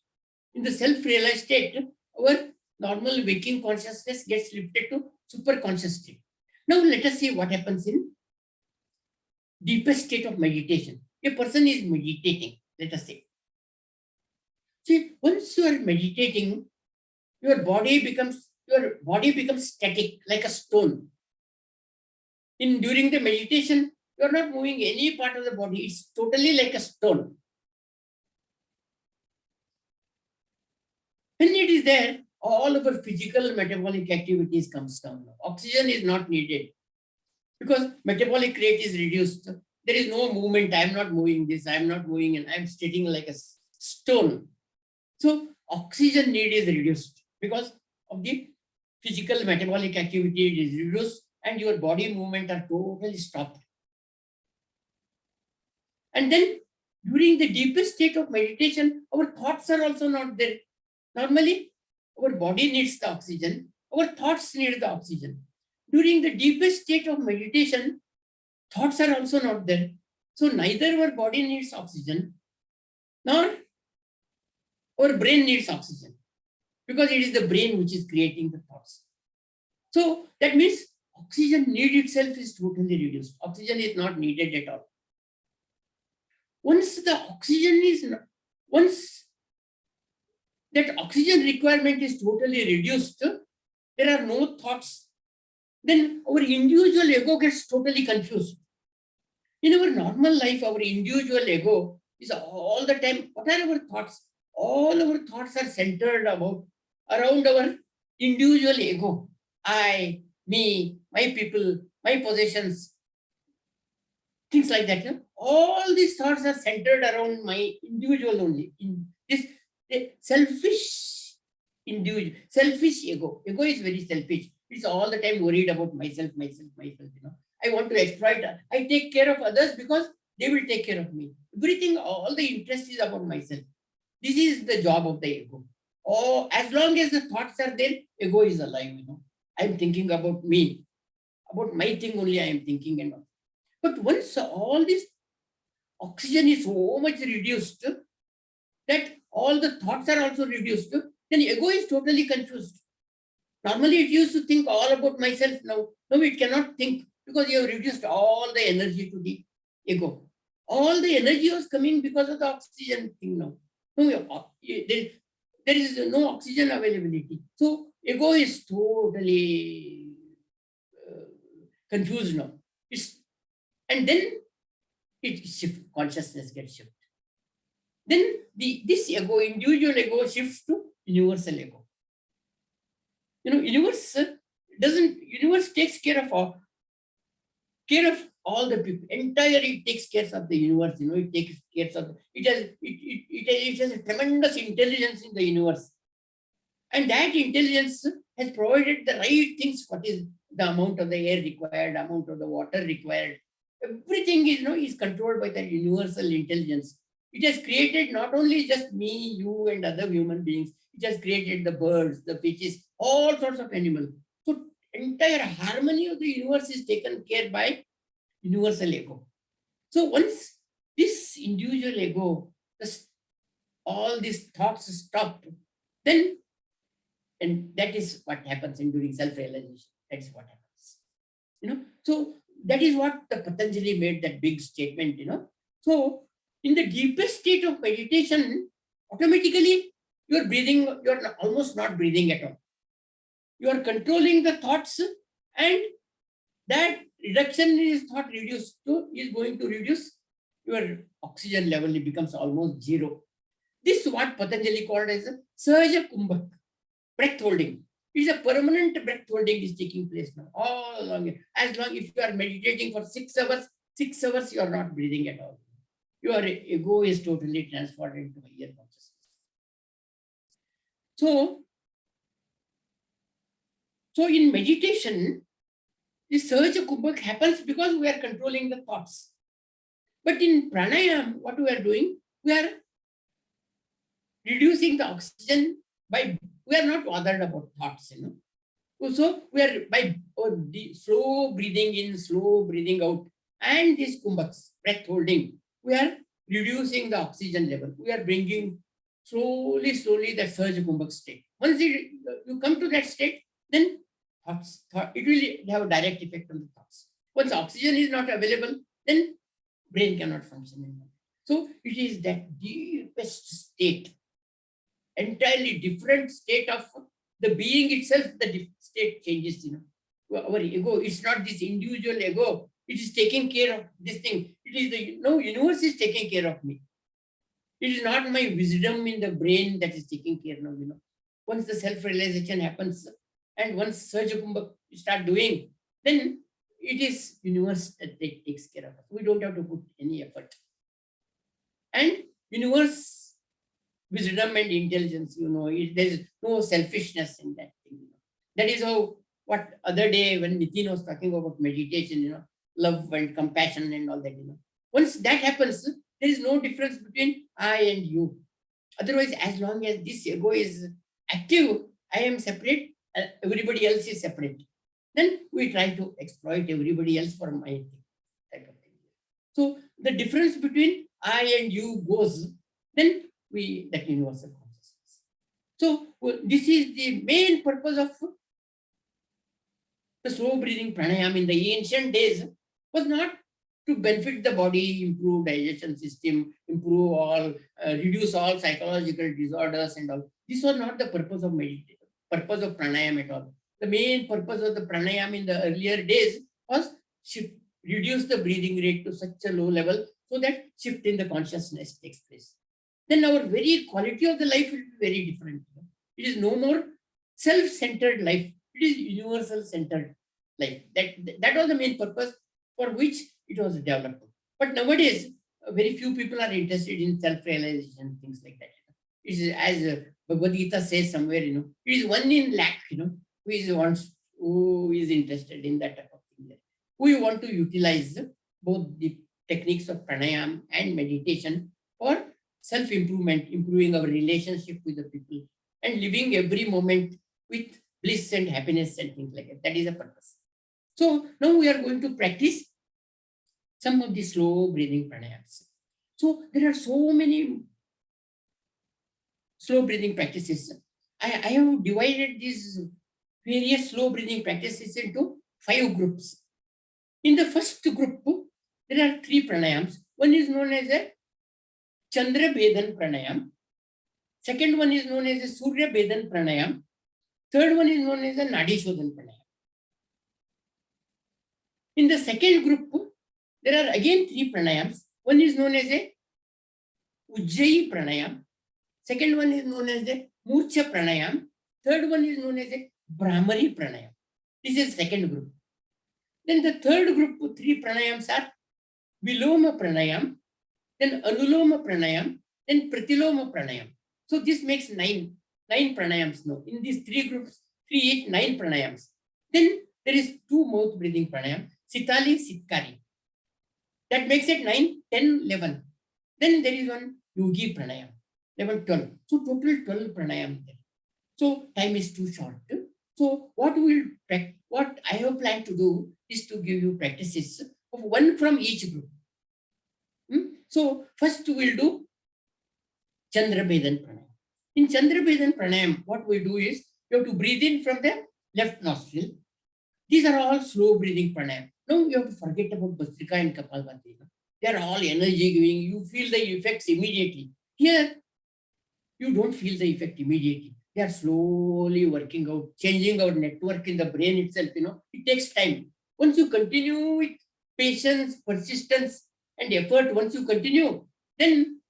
B: In the self-realized state, our normal waking consciousness gets lifted to super conscious state. Now let us see what happens in deepest state of meditation. A person is meditating, let us say. See, once you are meditating, your body becomes static, like a stone. During the meditation, you are not moving any part of the body. It's totally like a stone. When it is there, all of our physical metabolic activities comes down. Oxygen is not needed because metabolic rate is reduced. There is no movement. I am not moving this. I am not moving, and I am sitting like a stone. So oxygen need is reduced because of the physical metabolic activity is reduced, and your body movement are totally stopped. And then during the deepest state of meditation, our thoughts are also not there. Normally, our body needs the oxygen. Our thoughts need the oxygen. During the deepest state of meditation, thoughts are also not there. So neither our body needs oxygen, nor our brain needs oxygen, because it is the brain which is creating the thoughts. So that means oxygen need itself is totally reduced. Oxygen is not needed at all. Once that oxygen requirement is totally reduced, there are no thoughts. Then our individual ego gets totally confused. In our normal life, our individual ego is all the time, what are our thoughts? All our thoughts are centered around our individual ego. I, me, my people, my possessions, things like that. All these thoughts are centered around my individual only. In this selfish individual, selfish ego. Ego is very selfish. It's all the time worried about myself. I want to exploit. I take care of others because they will take care of me. Everything, all the interest is about myself. This is the job of the ego. Oh, as long as the thoughts are there, ego is alive. I'm thinking about me, about my thing only. I am thinking and all. But once all this oxygen is so much reduced that all the thoughts are also reduced, then ego is totally confused. Normally, it used to think all about myself. Now it cannot think because you have reduced all the energy to the ego. All the energy was coming because of the oxygen thing now. There is no oxygen availability. So ego is totally confused now. And then it shifts, consciousness gets shifted. Then this ego, individual ego, shifts to universal ego. Universe takes care of all the people. Entirely it takes care of the universe. It takes care of it has a tremendous intelligence in the universe, and that intelligence has provided the right things. What is the amount of the air required, amount of the water required? Everything is controlled by that universal intelligence. It has created not only just me, you, and other human beings. It has created the birds, the fishes, all sorts of animals. So entire harmony of the universe is taken care by universal ego. So once this individual ego, all these thoughts stop, then, and that is what happens during self-realization. That is what happens. So that is what the Patanjali made that big statement. So in the deepest state of meditation, automatically you're breathing, you're almost not breathing at all. You are controlling the thoughts, and that reduction is thought reduced to is going to reduce your oxygen level. It becomes almost zero. This is what Patanjali called as a Sahaja Kumbhak, breath holding. It's a permanent breath holding is taking place now all along. As long if you are meditating for 6 hours, you are not breathing at all. Your ego is totally transformed into higher consciousness. So in meditation, this Sahaja Kumbhak happens because we are controlling the thoughts. But in pranayam, what we are doing, we are reducing the oxygen by, we are not bothered about thoughts. So we are by slow breathing in, slow breathing out, and these kumbhaks, breath holding, we are reducing the oxygen level. We are bringing slowly that Sahaja Kumbhak state. Once you come to that state, then it will have a direct effect on the thoughts. Once oxygen is not available, then brain cannot function anymore. So it is that deepest state, entirely different state of the being itself. The state changes. Our ego, it's not this individual ego. It is taking care of this thing. It is the universe is taking care of me. It is not my wisdom in the brain that is taking care now. Once the self-realization happens, and once Sahaja Kumbhak you start doing, then it is universe that takes care of us. We don't have to put any effort. And universe, wisdom and intelligence, there is no selfishness in that thing. That is how, what other day when Nitin was talking about meditation, love and compassion and all that, once that happens, there is no difference between I and you. Otherwise, as long as this ego is active, I am separate, everybody else is separate. Then we try to exploit everybody else for my thing, type of thing. So the difference between I and you goes, then that universal consciousness. So this is the main purpose of the slow breathing pranayama in the ancient days, was not to benefit the body, improve digestion system, improve all, reduce all psychological disorders and all. This was not the purpose of meditation, purpose of pranayama at all. The main purpose of the pranayama in the earlier days was reduce the breathing rate to such a low level so that shift in the consciousness takes place. Then our very quality of the life will be very different. It is no more self-centered life. It is universal-centered life. That was the main purpose for which it was developed. But nowadays, very few people are interested in self-realization, things like that. It is as Bhagavad Gita says somewhere, it is 1 in lakh, who is interested in that type of thing. We want to utilize both the techniques of pranayam and meditation for self-improvement, improving our relationship with the people, and living every moment with bliss and happiness and things like that. That is the purpose. So now we are going to practice some of the slow breathing pranayams. So there are so many slow breathing practices. I have divided these various slow breathing practices into 5 groups. In the first group, there are 3 pranayams. One is known as a Chandrabethan Pranam. Second one is known as a Suryabethan Pranayam. Third one is known as a Nadishodhan Pranayam. In the second group, there are again 3 pranayams. One is known as a Ujjayi Pranayam. Second one is known as the Murcha Pranayam. Third one is known as a Brahmari Pranayam. This is second group. Then the third group, 3 pranayams are Viloma Pranayam, then Anuloma Pranayam, then Pratiloma Pranayam. So this makes 9 pranayams now. In these 3 groups, 3, 8, 9 pranayams. Then there is 2 mouth breathing pranayam, Sitali, Sitkari. That makes it 9, 10, 11. Then there is one Yogi Pranayam, 11, 12. So total 12 pranayam there. So time is too short. So what I have planned to do is to give you practices of 1 from each group. So first we'll do Chandrabethan Pranam. In Chandrabethan Pranam, what we do is you have to breathe in from the left nostril. These are all slow breathing pranayam. Now you have to forget about Bhastrika and Kapalbhati. They are all energy giving. You feel the effects immediately. Here, you don't feel the effect immediately. They are slowly working out, changing our network in the brain itself. It takes time. Once you continue with patience, persistence, and effort, once you continue, then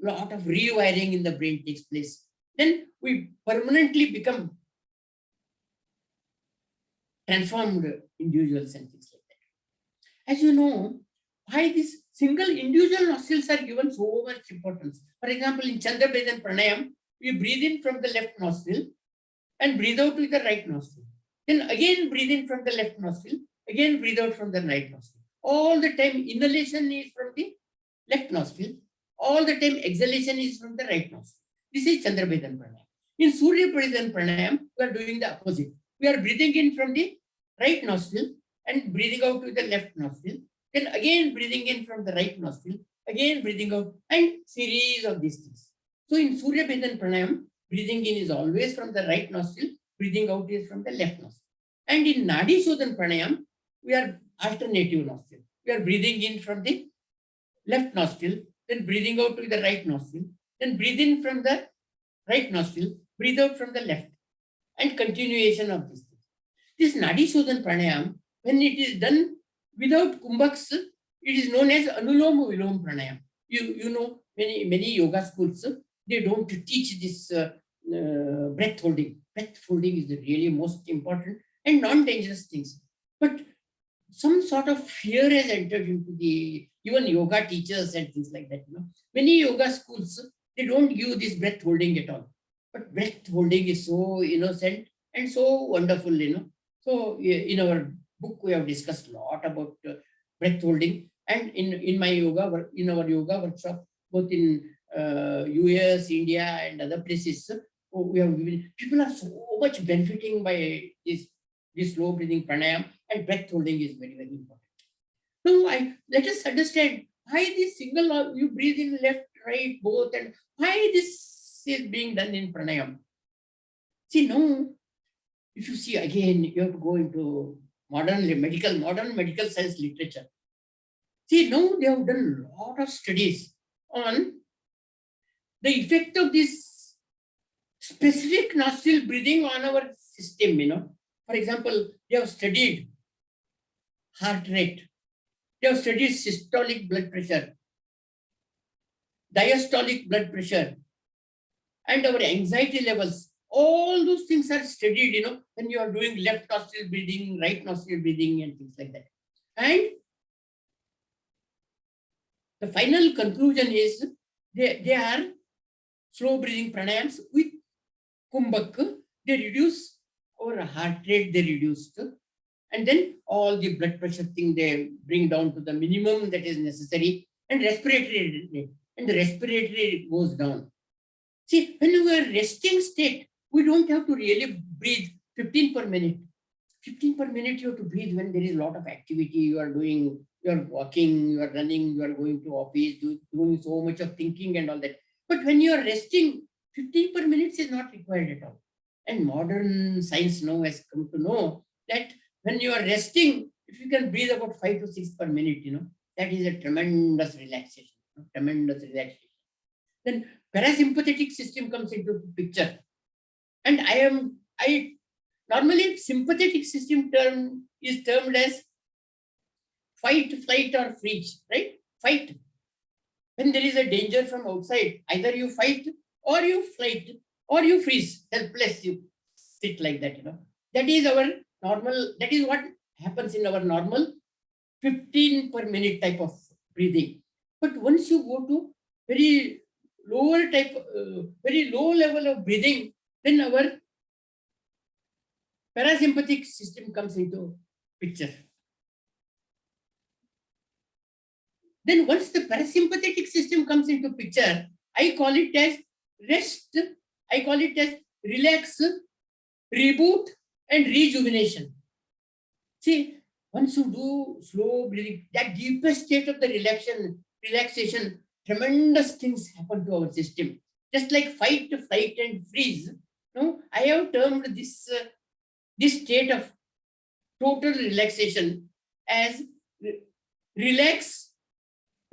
B: a lot of rewiring in the brain takes place. Then we permanently become transformed individuals and things like that. As you know, why these single individual nostrils are given so much importance. For example, in Chandrabethan Pranayam, we breathe in from the left nostril and breathe out with the right nostril. Then again breathe in from the left nostril, again breathe out from the right nostril. All the time inhalation is from the left nostril, all the time exhalation is from the right nostril. This is Chandrabethan Pranayam. In Suryabethan Pranayam, we are doing the opposite. We are breathing in from the right nostril and breathing out with the left nostril. Then again breathing in from the right nostril, again breathing out, and series of these things. So in Suryabethan Pranayam, breathing in is always from the right nostril, breathing out is from the left nostril. And in Nadishodhan Pranayam, we are alternative nostril. We are breathing in from the left nostril, then breathing out with the right nostril, then breathe in from the right nostril, breathe out from the left, and continuation of this. This Nadishodhan Pranayam, when it is done without kumbhaks, it is known as Anuloma Viloma Pranayam. You know, many yoga schools, they don't teach this breath holding. Breath holding is the really most important and non-dangerous things. But some sort of fear has entered into the even yoga teachers and things like that. Many yoga schools, they don't give this breath holding at all. But breath holding is so innocent and so wonderful. So in our book, we have discussed a lot about breath holding. And in our yoga workshop, both in US, India, and other places, we have given, people are so much benefiting by this slow breathing pranayam, and breath holding is very, very important. Now, let us understand why this single, you breathe in left, right, both, and why this is being done in pranayam. See, now, if you see again, you have to go into modern medical science literature. See, now they have done a lot of studies on the effect of this specific nostril breathing on our system. For example, they have studied heart rate, they have studied systolic blood pressure, diastolic blood pressure, and our anxiety levels. All those things are studied, when you are doing left nostril breathing, right nostril breathing, and things like that. And the final conclusion is they are slow breathing pranayams with Kumbhak, they reduce our heart rate, they reduced. And then all the blood pressure thing they bring down to the minimum that is necessary, and respiratory rate. And the respiratory rate goes down. See, when we are resting state, we don't have to really breathe 15 per minute. 15 per minute you have to breathe when there is a lot of activity you are doing, you are walking, you are running, you are going to office, doing so much of thinking and all that. But when you are resting, 15 per minute is not required at all. And modern science now has come to know that when you are resting, if you can breathe about 5 to 6 per minute, that is a tremendous relaxation. Tremendous relaxation. Then parasympathetic system comes into the picture. And I normally sympathetic system is termed as fight, flight, or freeze, right? Fight. When there is a danger from outside, either you fight or you flight or you freeze, helpless, you sit like that, That is our normal, that is what happens in our normal 15 per minute type of breathing. But once you go to very lower type, very low level of breathing, then our parasympathetic system comes into picture. Then once the parasympathetic system comes into picture, I call it as rest, I call it as relax, reboot, and rejuvenation. See, once you do slow breathing, that deepest state of the relaxation, tremendous things happen to our system. Just like fight, flight, and freeze. I have termed this state of total relaxation as relax,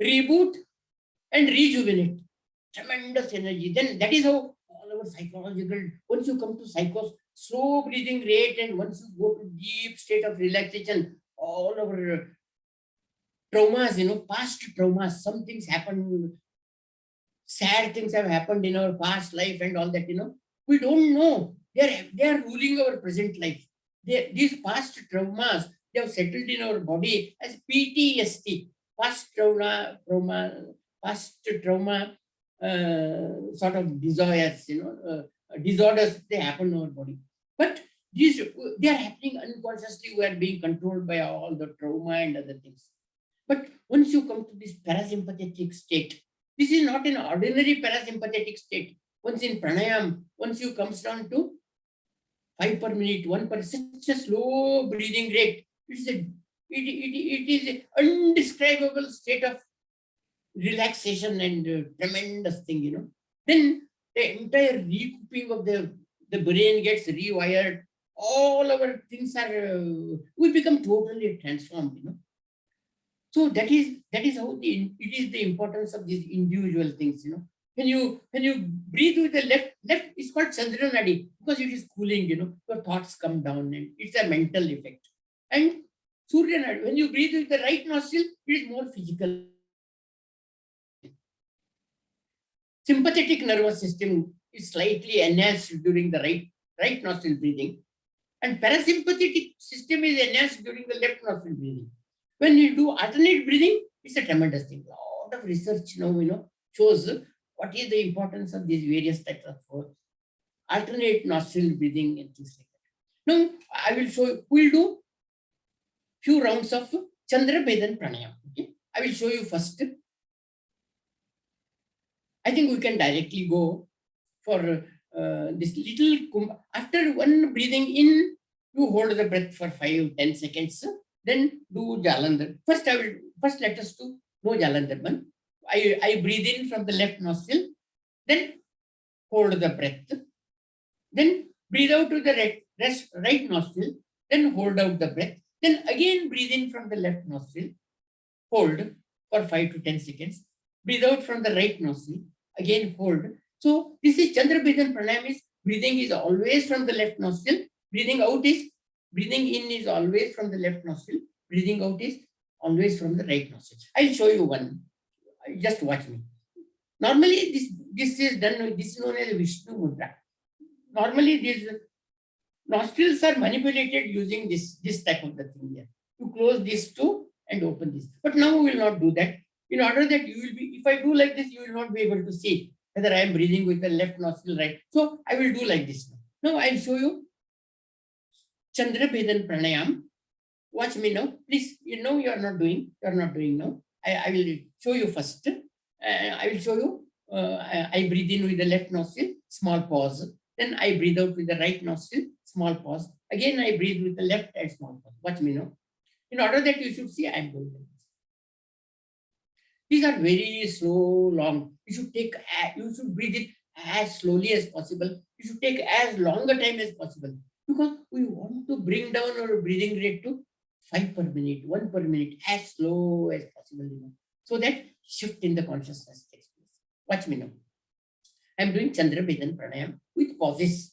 B: reboot, and rejuvenate. Tremendous energy. Then that is how all our psychological, once you come to slow breathing rate, and once you go to deep state of relaxation, all our traumas, past traumas, some things happened, sad things have happened in our past life and all that, we don't know. They are ruling our present life. These past traumas, they have settled in our body as PTSD, past trauma, sort of desires, disorders, they happen in our body. But they are happening unconsciously. We are being controlled by all the trauma and other things. But once you come to this parasympathetic state, this is not an ordinary parasympathetic state. Once in pranayam, once you comes down to 5 per minute, 1 per, such a slow breathing rate, it is an undescribable state of relaxation and tremendous thing, Then the entire recouping of the brain gets rewired. All our things are, we become totally transformed, So that is how it is the importance of these individual things, When you breathe with the left is called Chandranadi because it is cooling, your thoughts come down and it's a mental effect. And Suryanadi, when you breathe with the right nostril, it is more physical. Sympathetic nervous system is slightly enhanced during the right nostril breathing, and parasympathetic system is enhanced during the left nostril breathing. When you do alternate breathing, it's a tremendous thing. A lot of research now, shows what is the importance of these various types of alternate nostril breathing and things like that. Now, I will show you, we'll do few rounds of Chandrabethan Pranayam. Okay? I will show you first. I think we can directly go for this little. After one breathing in, you hold the breath for 5-10 seconds. Then do Jalandhar. First let us do no Jalandhar. I breathe in from the left nostril, then hold the breath. Then breathe out to the right nostril, then hold out the breath. Then again breathe in from the left nostril, hold for 5 to 10 seconds. Breathe out from the right nostril, again hold. So this is Chandrabethan Pranam. Breathing is always from the left nostril. Breathing in is always from the left nostril. Breathing out is always from the right nostril. I'll show you one. Just watch me. Normally, this is done. This is known as Vishnu Mudra. Normally, these nostrils are manipulated using this type of the thing here. You close these two and open this. But now we will not do that. In order that you will be, if I do like this, you will not be able to see. whether I am breathing with the left nostril, right. So I will do like this. Now I'll show you Chandrabethan Pranayam. Watch me now. Please, you know you are not doing now. I will show you first. I will show you. I breathe in with the left nostril, small pause. Then I breathe out with the right nostril, small pause. Again, I breathe with the left and small pause. Watch me now. In order that you should see, I am doing this. These are very slow, long. You should breathe it as slowly as possible. You should take as long a time as possible, because we want to bring down our breathing rate to 5 per minute, 1 per minute, as slow as possible, so that shift in the consciousness takes place. Watch me now. I'm doing Chandrabethan Pranayam with pauses.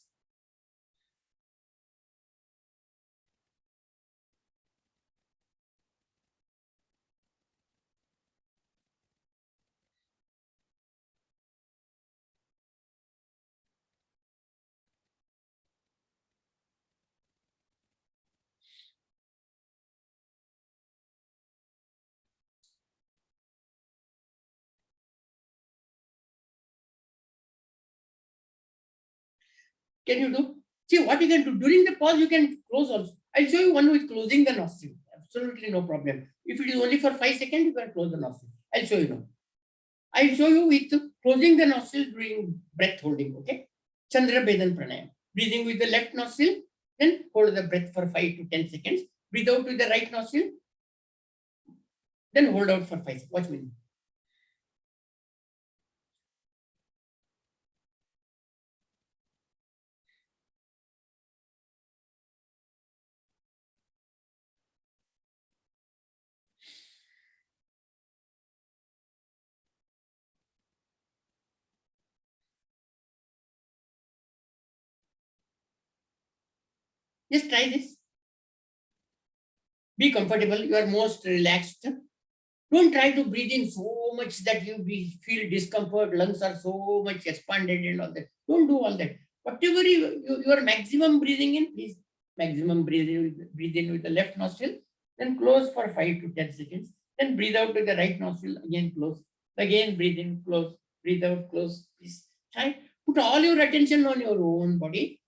B: Can you do? See what you can do. During the pause, you can close also. I'll show you one with closing the nostril. Absolutely no problem. If it is only for 5 seconds, you can close the nostril. I'll show you now. I'll show you with closing the nostril during breath holding. Okay? Chandrabethan Pranayam. Breathing with the left nostril, then hold the breath for 5 to 10 seconds. Breathe out with the right nostril, then hold out for 5 seconds. Watch me. Just try this. Be comfortable. You are most relaxed. Don't try to breathe in so much that you feel discomfort. Lungs are so much expanded and all that. Don't do all that. Whatever your maximum breathing in, please maximum breathe in with the left nostril. Then close for 5 to 10 seconds. Then breathe out with the right nostril. Again close. Again breathe in, close. Breathe out, close. Please try. Put all your attention on your own body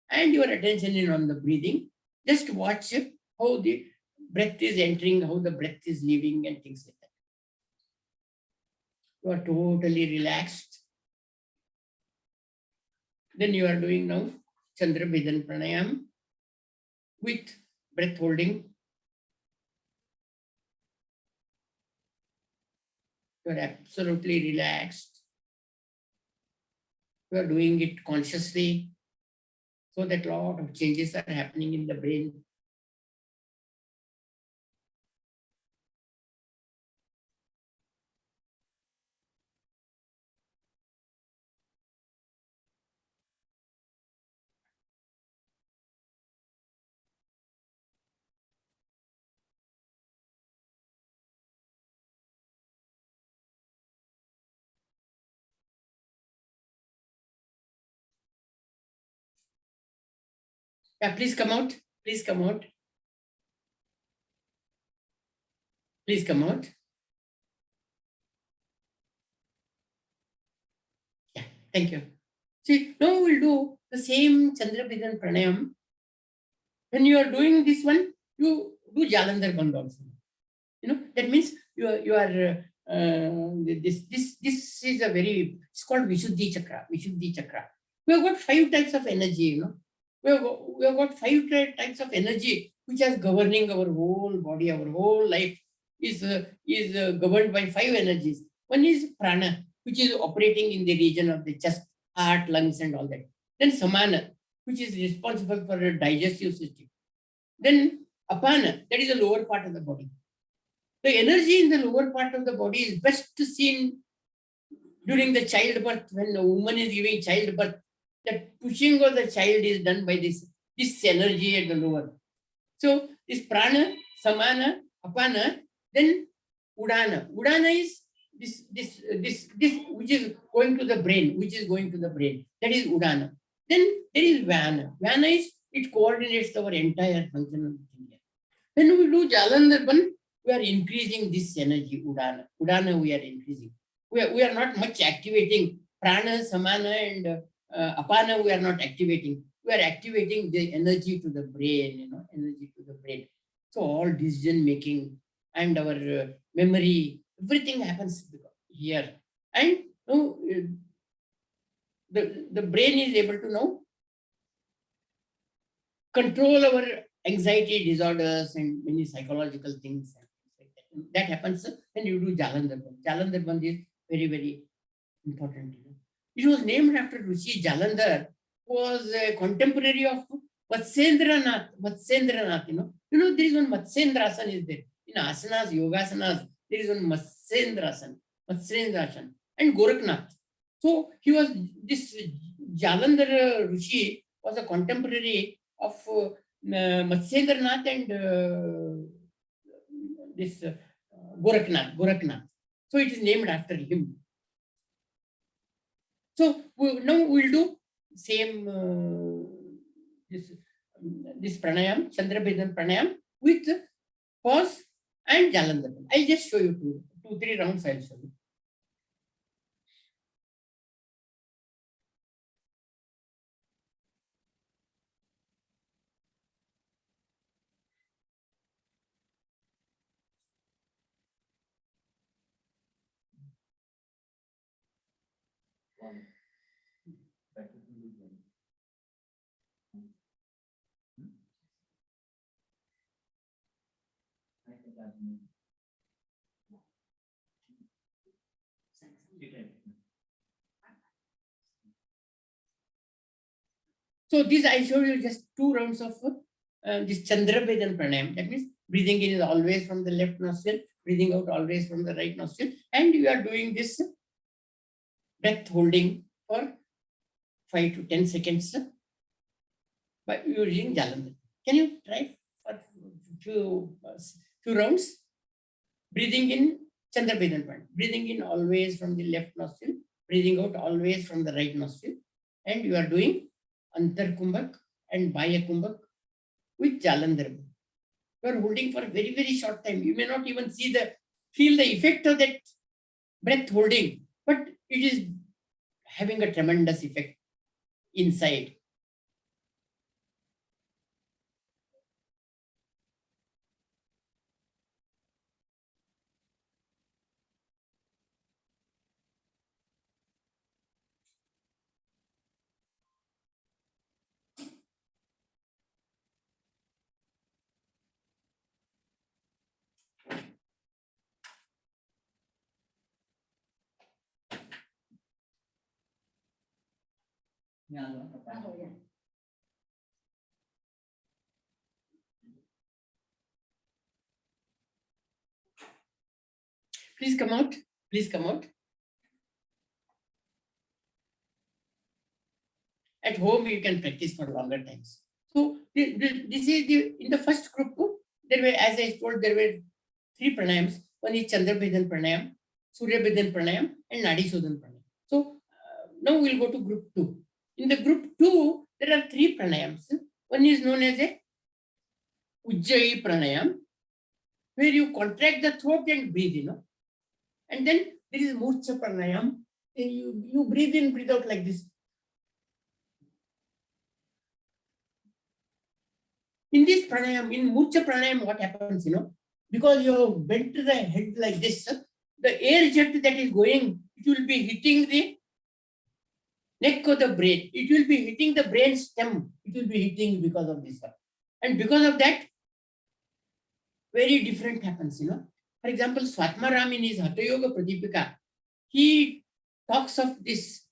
B: and your attention in on the breathing. Just watch how the breath is entering, how the breath is leaving, and things like that. You are totally relaxed. Then you are doing now Chandrabethan Pranayam with breath holding. You are absolutely relaxed. You are doing it consciously, so that a lot of changes are happening in the brain. Yeah, please come out. Please come out. Please come out. Yeah, thank you. See, now we'll do the same Chandrabethan Pranayam. When you are doing this one, you do Jalandhar Bandh also. That means you are this is a very, it's called Vishuddhi Chakra. Vishuddhi Chakra. We have got 5 types of energy, We have got 5 types of energy which are governing our whole body, our whole life is governed by 5 energies. One is prana, which is operating in the region of the chest, heart, lungs, and all that. Then samana, which is responsible for the digestive system. Then apana, that is the lower part of the body. The energy in the lower part of the body is best seen during the childbirth, when the woman is giving childbirth. That pushing of the child is done by this energy at the lower. So this prana, samana, apana, then udana. Udana is this which is going to the brain, That is udana. Then there is vyana. Vyana is, it coordinates our entire function of the thing. When we do Jalandhar Bandh, we are increasing this energy, udana. Udana we are increasing. We are not much activating prana, samana, and apana we are not activating. We are activating the energy to the brain, energy to the brain. So all decision making and our memory, everything happens here. And the brain is able to now control our anxiety disorders and many psychological things. That happens when you do Jalandhar. Jalandhar is very, very important. It was named after Rishi Jalandhar, who was a contemporary of Vatsendranath. Vatsendranath, there is one Matsendrasan is there. In asanas, yogasanas, there is one Matsendrasan, and Gorakhnath. So he was, this Jalandhar Rishi was a contemporary of Matsendranath and this Gorakhnath. So it is named after him. So now we'll do same this pranayam, Chandrabethan Pranayam, with pause and Jalandhar. I'll just show you 2-3 rounds. I'll show you. So this I showed you just 2 rounds of this Chandrabethan Pranayam. That means breathing in is always from the left nostril, breathing out always from the right nostril, and you are doing this breath holding for 5 to 10 seconds by using Jalandhar. Can you try for few rounds? Breathing in Chandrabethan Pranayam, breathing in always from the left nostril, breathing out always from the right nostril, and you are doing Antar Kumbhak and Baya Kumbhak with Jalandhar. You are holding for a very, very short time. You may not even feel the effect of that breath holding, but it is having a tremendous effect inside. Please come out. Please come out. At home, you can practice for longer times. So this is in the first group. There were, as I told, there were 3 pranayams. One is Chandrabethan Pranayam, Suryabethan Pranayam, and Nadishodhan Pranayam. So now we'll go to group 2. In the group 2, there are 3 pranayams. One is known as a Ujjayi Pranayam, where you contract the throat and breathe, And then there is Murcha Pranayam. You breathe in, breathe out like this. In this pranayam, in Murcha Pranayam, what happens, because you bent the head like this, the air jet that is going, it will be hitting the neck of the brain. It will be hitting the brain stem. It will be hitting because of this. And because of that, very different happens, For example, Swatmaram in his Hatha Yoga Pradipika, he talks of this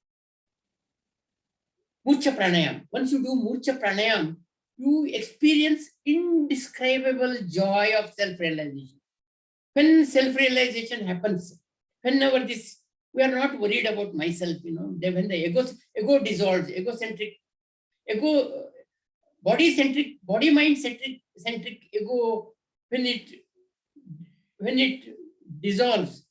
B: Murcha Pranayam. Once you do Murcha Pranayam, you experience indescribable joy of self-realization. When self-realization happens, whenever we are not worried about myself, when the ego dissolves, body-centric, body-mind-centric ego, when it dissolves,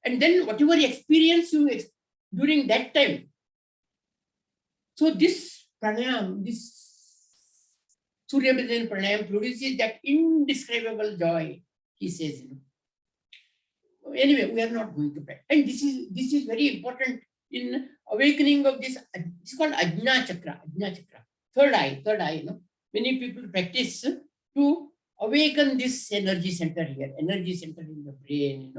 B: and then whatever experience you during that time. So this pranayam, this Suryabethan Pranayam produces that indescribable joy, he says. Anyway, we are not going to practice. And this is very important in awakening of this. It's called Ajna Chakra. Ajna Chakra. Third eye. Many people practice to awaken this energy center here, energy center in the brain.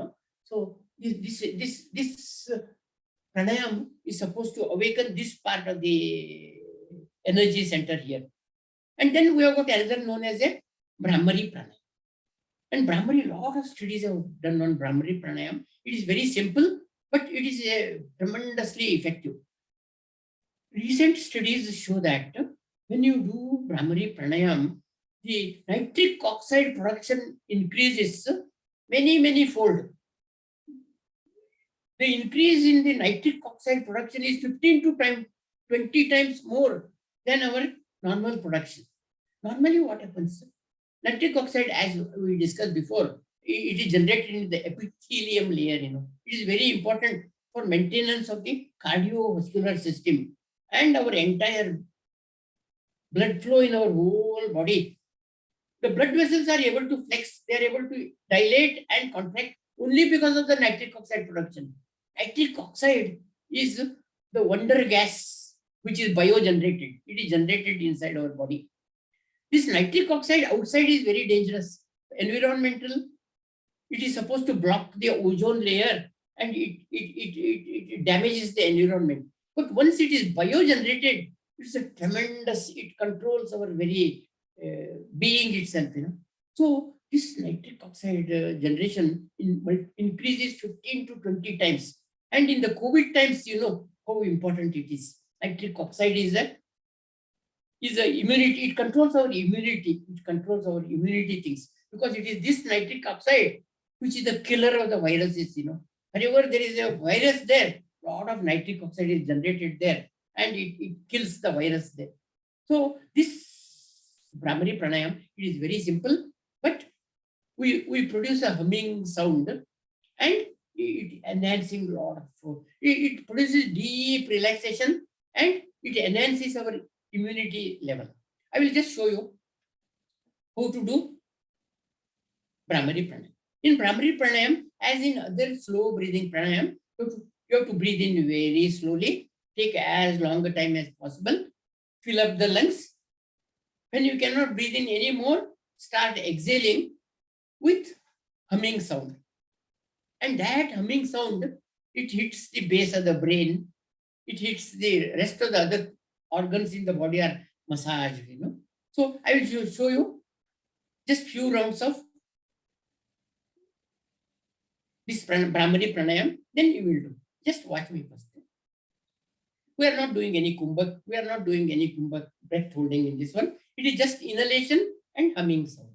B: So this pranayam is supposed to awaken this part of the energy center here. And then we have got another known as a Brahmari Pranayam. And Brahmari, a lot of studies have done on Brahmari Pranayam. It is very simple, but it is tremendously effective. Recent studies show that when you do Brahmari Pranayam, the nitric oxide production increases many fold. The increase in the nitric oxide production is 15 to 20 times more than our normal production. Normally, what happens? Nitric oxide, as we discussed before, it is generated in the epithelium layer. It is very important for maintenance of the cardiovascular system and our entire blood flow in our whole body. The blood vessels are able to flex, they are able to dilate and contract only because of the nitric oxide production. Nitric oxide is the wonder gas which is biogenerated. It is generated inside our body. This nitric oxide outside is very dangerous. Environmental, it is supposed to block the ozone layer and it damages the environment. But once it is biogenerated, it's a tremendous, it controls our very being itself. So this nitric oxide generation increases 15 to 20 times. And in the COVID times, you know how important it is. Nitric oxide is a immunity. It controls our immunity. It controls our immunity things, because it is this nitric oxide which is the killer of the viruses. Whenever there is a virus there, a lot of nitric oxide is generated there, and it kills the virus there. So this Brahmari Pranayam, it is very simple, but we produce a humming sound, and it enhancing a lot of, it produces deep relaxation, and it enhances our immunity level. I will just show you how to do Brahmari Pranayam. In Brahmari Pranayam, as in other slow breathing pranayam, you have to breathe in very slowly, take as long a time as possible, fill up the lungs. When you cannot breathe in anymore, start exhaling with humming sound. And that humming sound, it hits the base of the brain, it hits the rest of the other organs in the body are massaged. So I will show you just few rounds of this Brahmari Pranayam, then you will do. Just watch me first. We are not doing any kumbhak. We are not doing any kumbhak breath holding in this one. It is just inhalation and humming sound.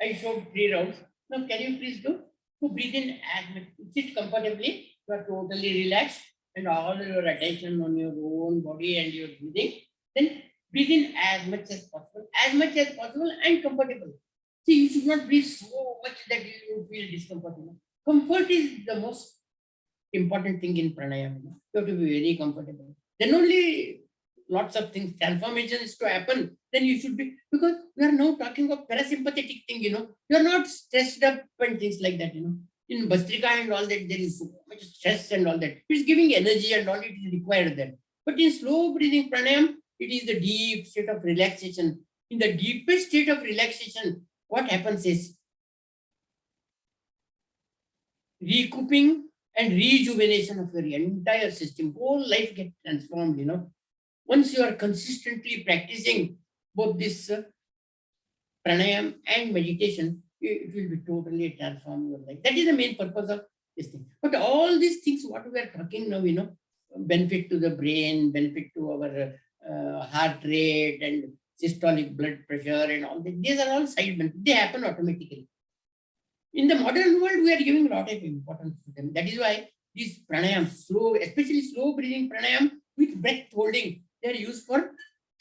B: I showed 3 rounds. Now, can you please do? To breathe in as much, sit comfortably, you are totally relaxed, and all your attention on your own body and your breathing. Then breathe in as much as possible and comfortable. See, you should not breathe so much that you feel discomfort. Comfort is the most important thing in pranayama. You have to be very comfortable. Then only lots of things, transformations to happen. Then you should be, because we are now talking of parasympathetic thing. You are not stressed up and things like that. In Bastrika and all that, there is so much stress and all that. It's giving energy and all, it is required there. But in slow breathing pranayam, it is the deep state of relaxation. In the deepest state of relaxation, what happens is recouping and rejuvenation of your entire system. Whole life gets transformed. Once you are consistently practicing both this pranayam and meditation, it will be totally transform your life. That is the main purpose of this thing. But all these things, what we are talking now, benefit to the brain, benefit to our heart rate and systolic blood pressure and all that. These are all side benefits. They happen automatically. In the modern world, we are giving a lot of importance to them. That is why these pranayams, slow, especially slow breathing pranayam with breath holding, they are used for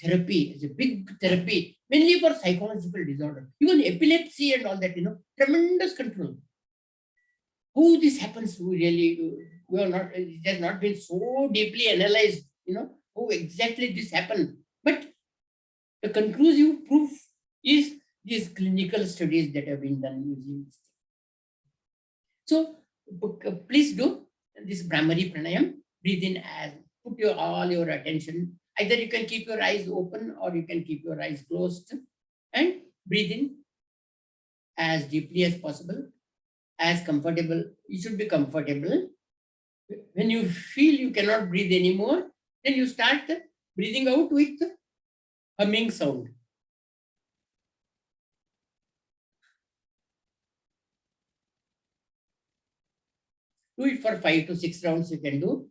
B: therapy. It's a big therapy, mainly for psychological disorder. Even epilepsy and all that, tremendous control. How this happens, we are not, it has not been so deeply analyzed, how exactly this happened. But the conclusive proof is these clinical studies that have been done using this. So please do this Brahmari Pranayam. Breathe in as, put all your attention. Either you can keep your eyes open or you can keep your eyes closed and breathe in as deeply as possible, as comfortable. You should be comfortable. When you feel you cannot breathe anymore, then you start breathing out with humming sound. Do it for 5 to 6 rounds, you can do.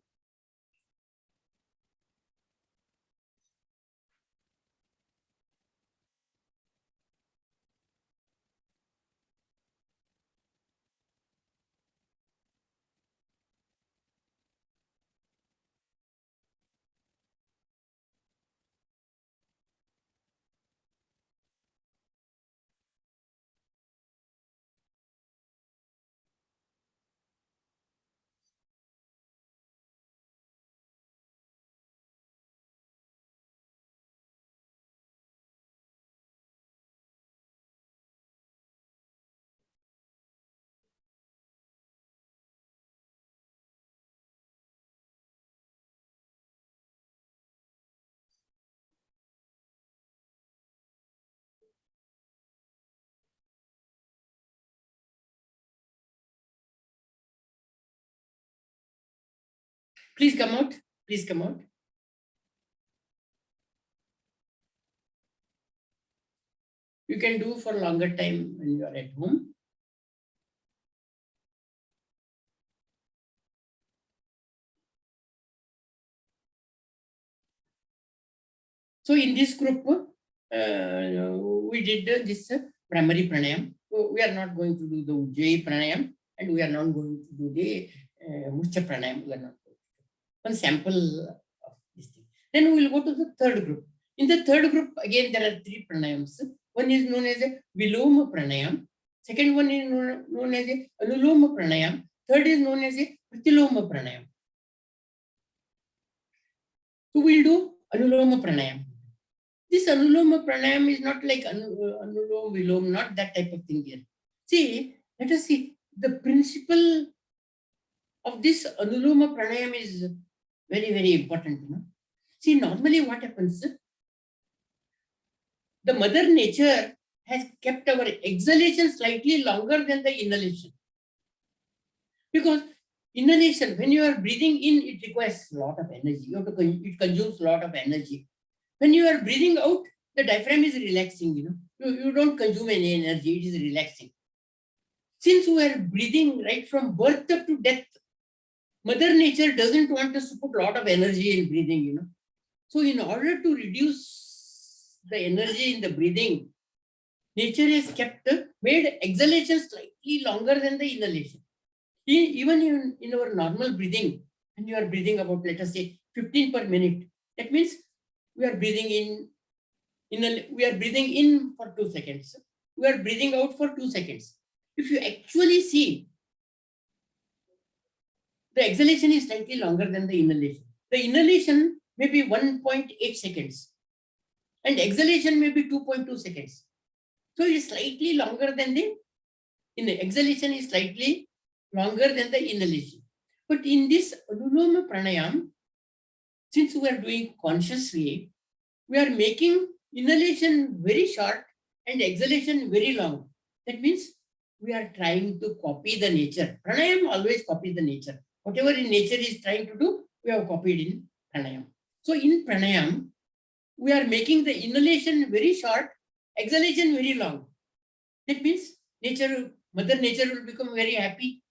B: Please come out. Please come out. You can do for longer time when you are at home. So in this group, we did this Brahmari Pranayam. So we are not going to do the Ujjayi Pranayam and we are not going to do the Mucha Pranayam. We are not going to do one sample of this thing. Then we will go to the third group. In the third group, again, there are 3 pranayams. One is known as a Viloma Pranayam. Second one is known as a Anuloma Pranayam. Third is known as a Pratiloma Pranayam. So we'll do Anuloma Pranayam. This Anuloma Pranayam is not like Anulom Vilom, not that type of thing here. See, let us see. The principle of this Anuloma Pranayam is very, very important. See, normally what happens, the Mother Nature has kept our exhalation slightly longer than the inhalation. Because inhalation, when you are breathing in, it requires a lot of energy. It consumes a lot of energy. When you are breathing out, the diaphragm is relaxing, You don't consume any energy, it is relaxing. Since we are breathing right from birth up to death, Mother Nature doesn't want us to put a lot of energy in breathing, So in order to reduce the energy in the breathing, nature has made exhalation slightly longer than the inhalation. Even in our normal breathing, when you are breathing about, let us say, 15 per minute, that means we are breathing we are breathing in for 2 seconds. We are breathing out for 2 seconds. If you actually see, the exhalation is slightly longer than the inhalation. The inhalation may be 1.8 seconds and exhalation may be 2.2 seconds. So it is slightly longer than the exhalation is slightly longer than the inhalation. But in this Anuloma Pranayam, since we are doing consciously, we are making inhalation very short and exhalation very long. That means we are trying to copy the nature. Pranayam always copies the nature. Whatever in nature is trying to do, we have copied in pranayam. So in pranayam, we are making the inhalation very short, exhalation very long. That means Mother Nature will become very happy.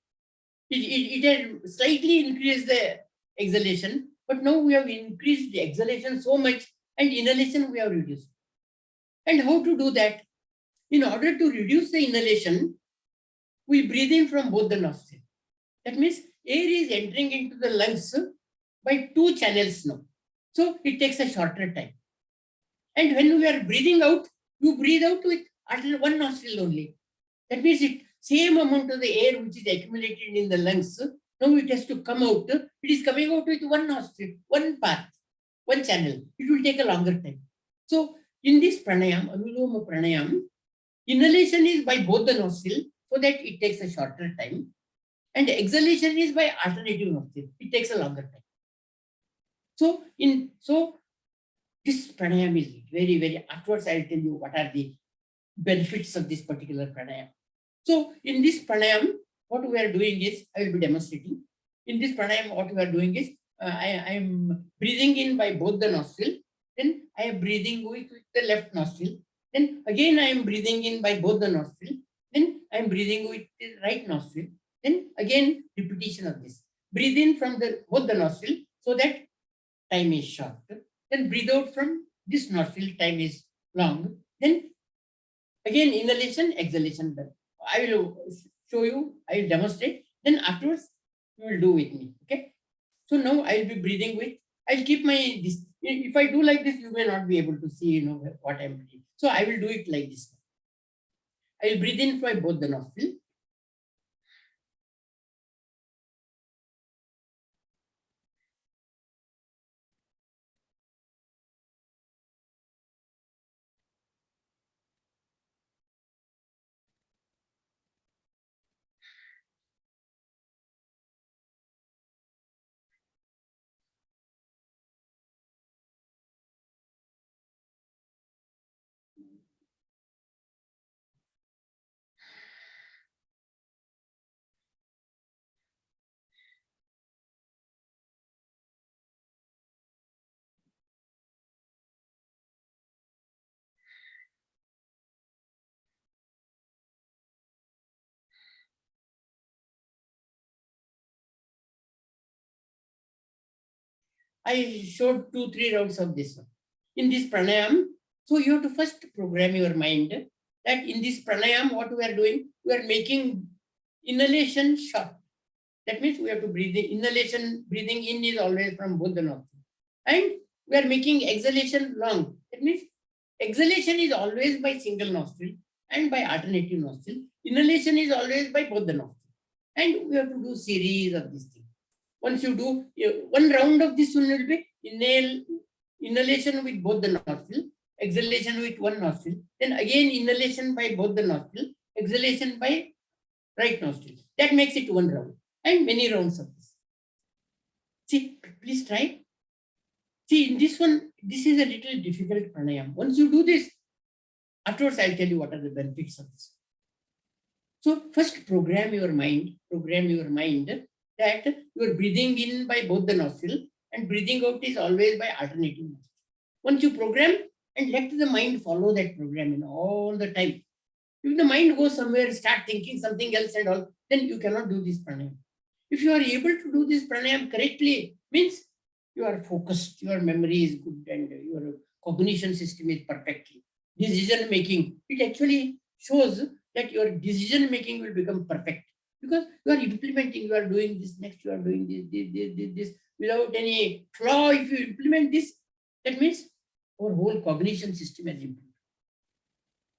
B: It had slightly increased the exhalation, but now we have increased the exhalation so much and inhalation we have reduced. And how to do that? In order to reduce the inhalation, we breathe in from both the nostrils. That means air is entering into the lungs by two channels now. So it takes a shorter time. And when we are breathing out, you breathe out with one nostril only. That means it same amount of the air which is accumulated in the lungs, now it has to come out. It is coming out with one nostril, one path, one channel. It will take a longer time. So in this pranayam, Anuloma Pranayam, inhalation is by both the nostril, so that it takes a shorter time. And exhalation is by alternative nostril. It takes a longer time. So this pranayam is very, very, afterwards I'll tell you what are the benefits of this particular pranayam. So in this pranayam, what we are doing is, I will be demonstrating. In this pranayam, what we are doing is, I am breathing in by both the nostril. Then I am breathing with the left nostril. Then again I am breathing in by both the nostril. Then I am breathing with the right nostril. Then again repetition of this. Breathe in from both the nostril so that time is short. Then breathe out from this nostril, time is long. Then again inhalation, exhalation. I will show you, I will demonstrate. Then afterwards, you will do with me. Okay. So now I will be breathing with, I'll keep my, this. If I do like this, you may not be able to see, what I'm breathing. So I will do it like this. I will breathe in by both the nostrils. I showed 2-3 rounds of this one. In this pranayam, so you have to first program your mind that in this pranayam, what we are doing, we are making inhalation short. That means we have to breathe in. Inhalation, breathing in is always from both the nostrils. And we are making exhalation long. That means exhalation is always by single nostril and by alternative nostril. Inhalation is always by both the nostrils. And we have to do series of these things. Once you do one round of this one will be inhalation with both the nostril, exhalation with one nostril, then again inhalation by both the nostril, exhalation by right nostril. That makes it one round and many rounds of this. See, please try. See, in this one, this is a little difficult pranayam. Once you do this, afterwards I'll tell you what are the benefits of this. So first program your mind that you are breathing in by both the nostril and breathing out is always by alternative nostril. Once you program and let the mind follow that program all the time. If the mind goes somewhere, start thinking something else and all, then you cannot do this pranayam. If you are able to do this pranayam correctly, means you are focused, your memory is good and your cognition system is perfectly. Decision making, it actually shows that your decision making will become perfect because you are implementing, you are doing this, next you are doing this without any flaw. If you implement this, that means our whole cognition system has improved.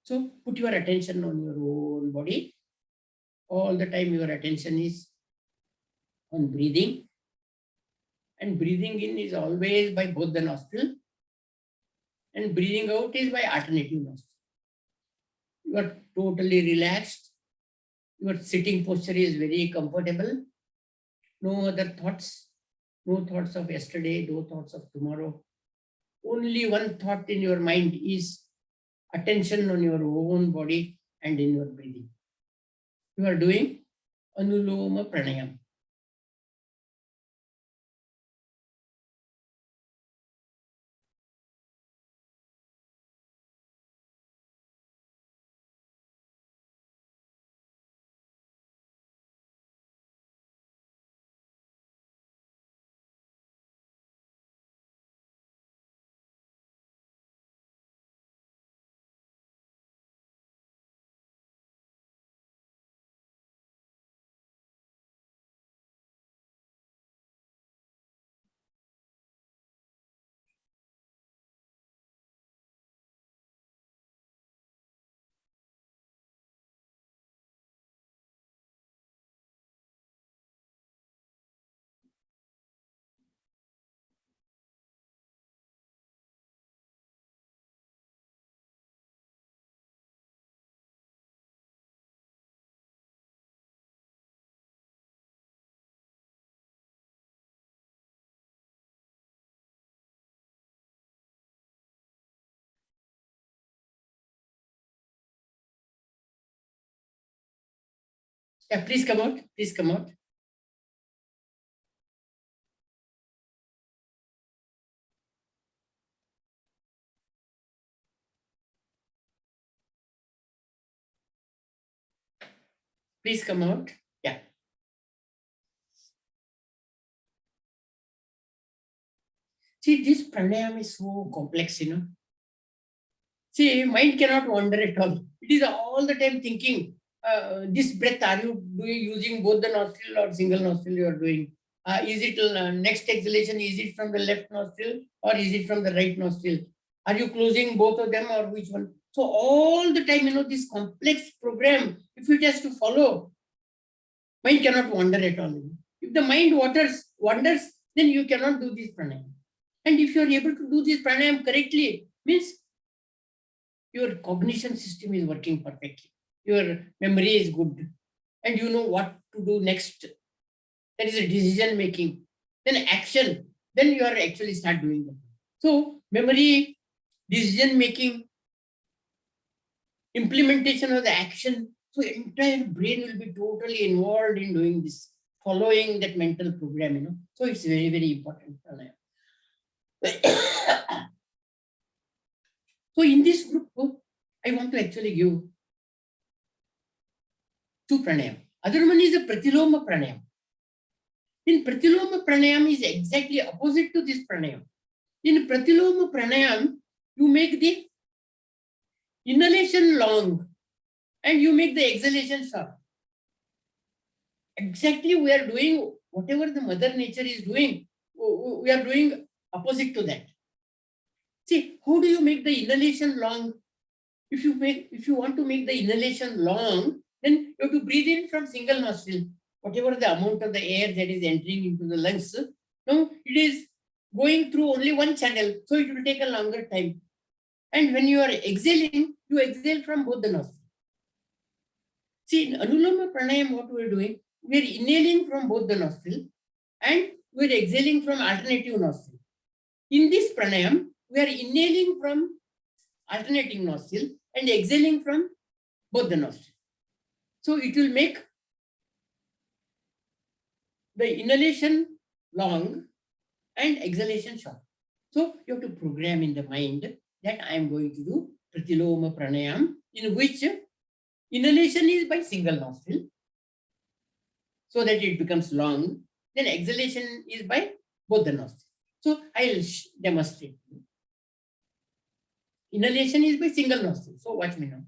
B: So put your attention on your own body. All the time your attention is on breathing. And breathing in is always by both the nostril. And breathing out is by alternative nostril. You are totally relaxed. Your sitting posture is very comfortable. No other thoughts. No thoughts of yesterday, no thoughts of tomorrow. Only one thought in your mind is attention on your own body and in your breathing. You are doing Anuloma Pranayam. Yeah, please come out. Please come out. Please come out. Yeah. See, this pranayama is so complex, See, mind cannot wander at all. It is all the time thinking. This breath, are you doing using both the nostril or single nostril you are doing? Is it next exhalation? Is it from the left nostril or is it from the right nostril? Are you closing both of them or which one? So all the time, this complex program, if it has to follow, mind cannot wander at all. If the mind wanders, then you cannot do this pranayama. And if you are able to do this pranayama correctly, means your cognition system is working perfectly. Your memory is good. And you know what to do next. That is a decision making. Then action. Then you are actually start doing them. So memory, decision making, implementation of the action. So entire brain will be totally involved in doing this, following that mental program, So it's very, very important. So in this group, I want to actually give two pranayam. Other one is a pratiloma pranayam. In pratiloma pranayam is exactly opposite to this pranayam. In pratiloma pranayam, you make the inhalation long and you make the exhalation short. Exactly we are doing whatever the mother nature is doing, we are doing opposite to that. See, how do you make the inhalation long? If you want to make the inhalation long, then you have to breathe in from single nostril. Whatever the amount of the air that is entering into the lungs, now it is going through only one channel, so it will take a longer time. And when you are exhaling, you exhale from both the nostrils. See, in Anuloma Pranayam, what we are doing, we are inhaling from both the nostrils and we are exhaling from alternative nostril. In this pranayam, we are inhaling from alternating nostril and exhaling from both the nostrils. So it will make the inhalation long and exhalation short. So you have to program in the mind that I am going to do Pratiloma Pranayam, in which inhalation is by single nostril, so that it becomes long. Then exhalation is by both the nostrils. So I'll demonstrate. Inhalation is by single nostril. So watch me now.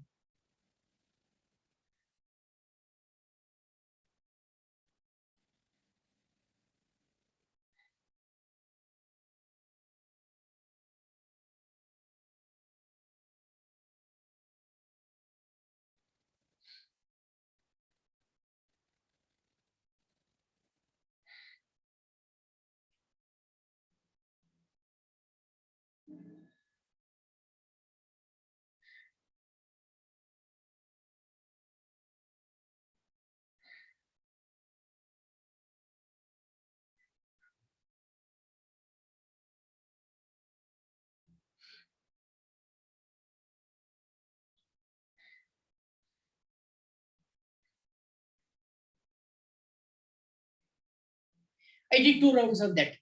B: I did 2 rounds of that.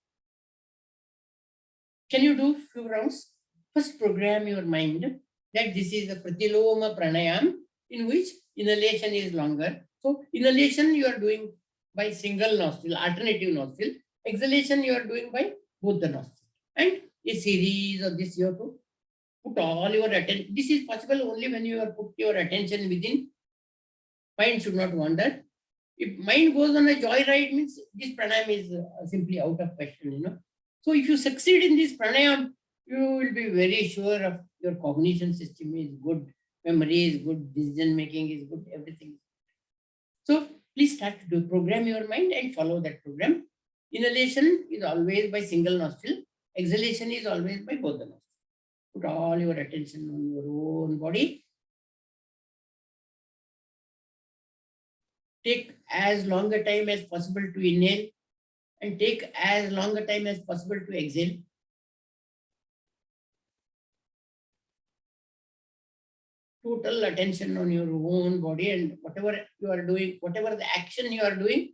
B: Can you do few rounds? First, program your mind that this is a Pratiloma Pranayam, in which inhalation is longer. So inhalation you are doing by single nostril, alternative nostril. Exhalation you are doing by both the nostrils. And a series of this you have to put all your attention. This is possible only when you have put your attention within. Mind should not wander. If mind goes on a joyride, means this pranayam is simply out of question. So if you succeed in this pranayam, you will be very sure of your cognition system is good, memory is good, decision making is good, everything. So please start to program your mind and follow that program. Inhalation is always by single nostril. Exhalation is always by both the nostrils. Put all your attention on your own body. Take as long a time as possible to inhale and take as long a time as possible to exhale. total attention on your own body, and whatever you are doing, whatever the action you are doing,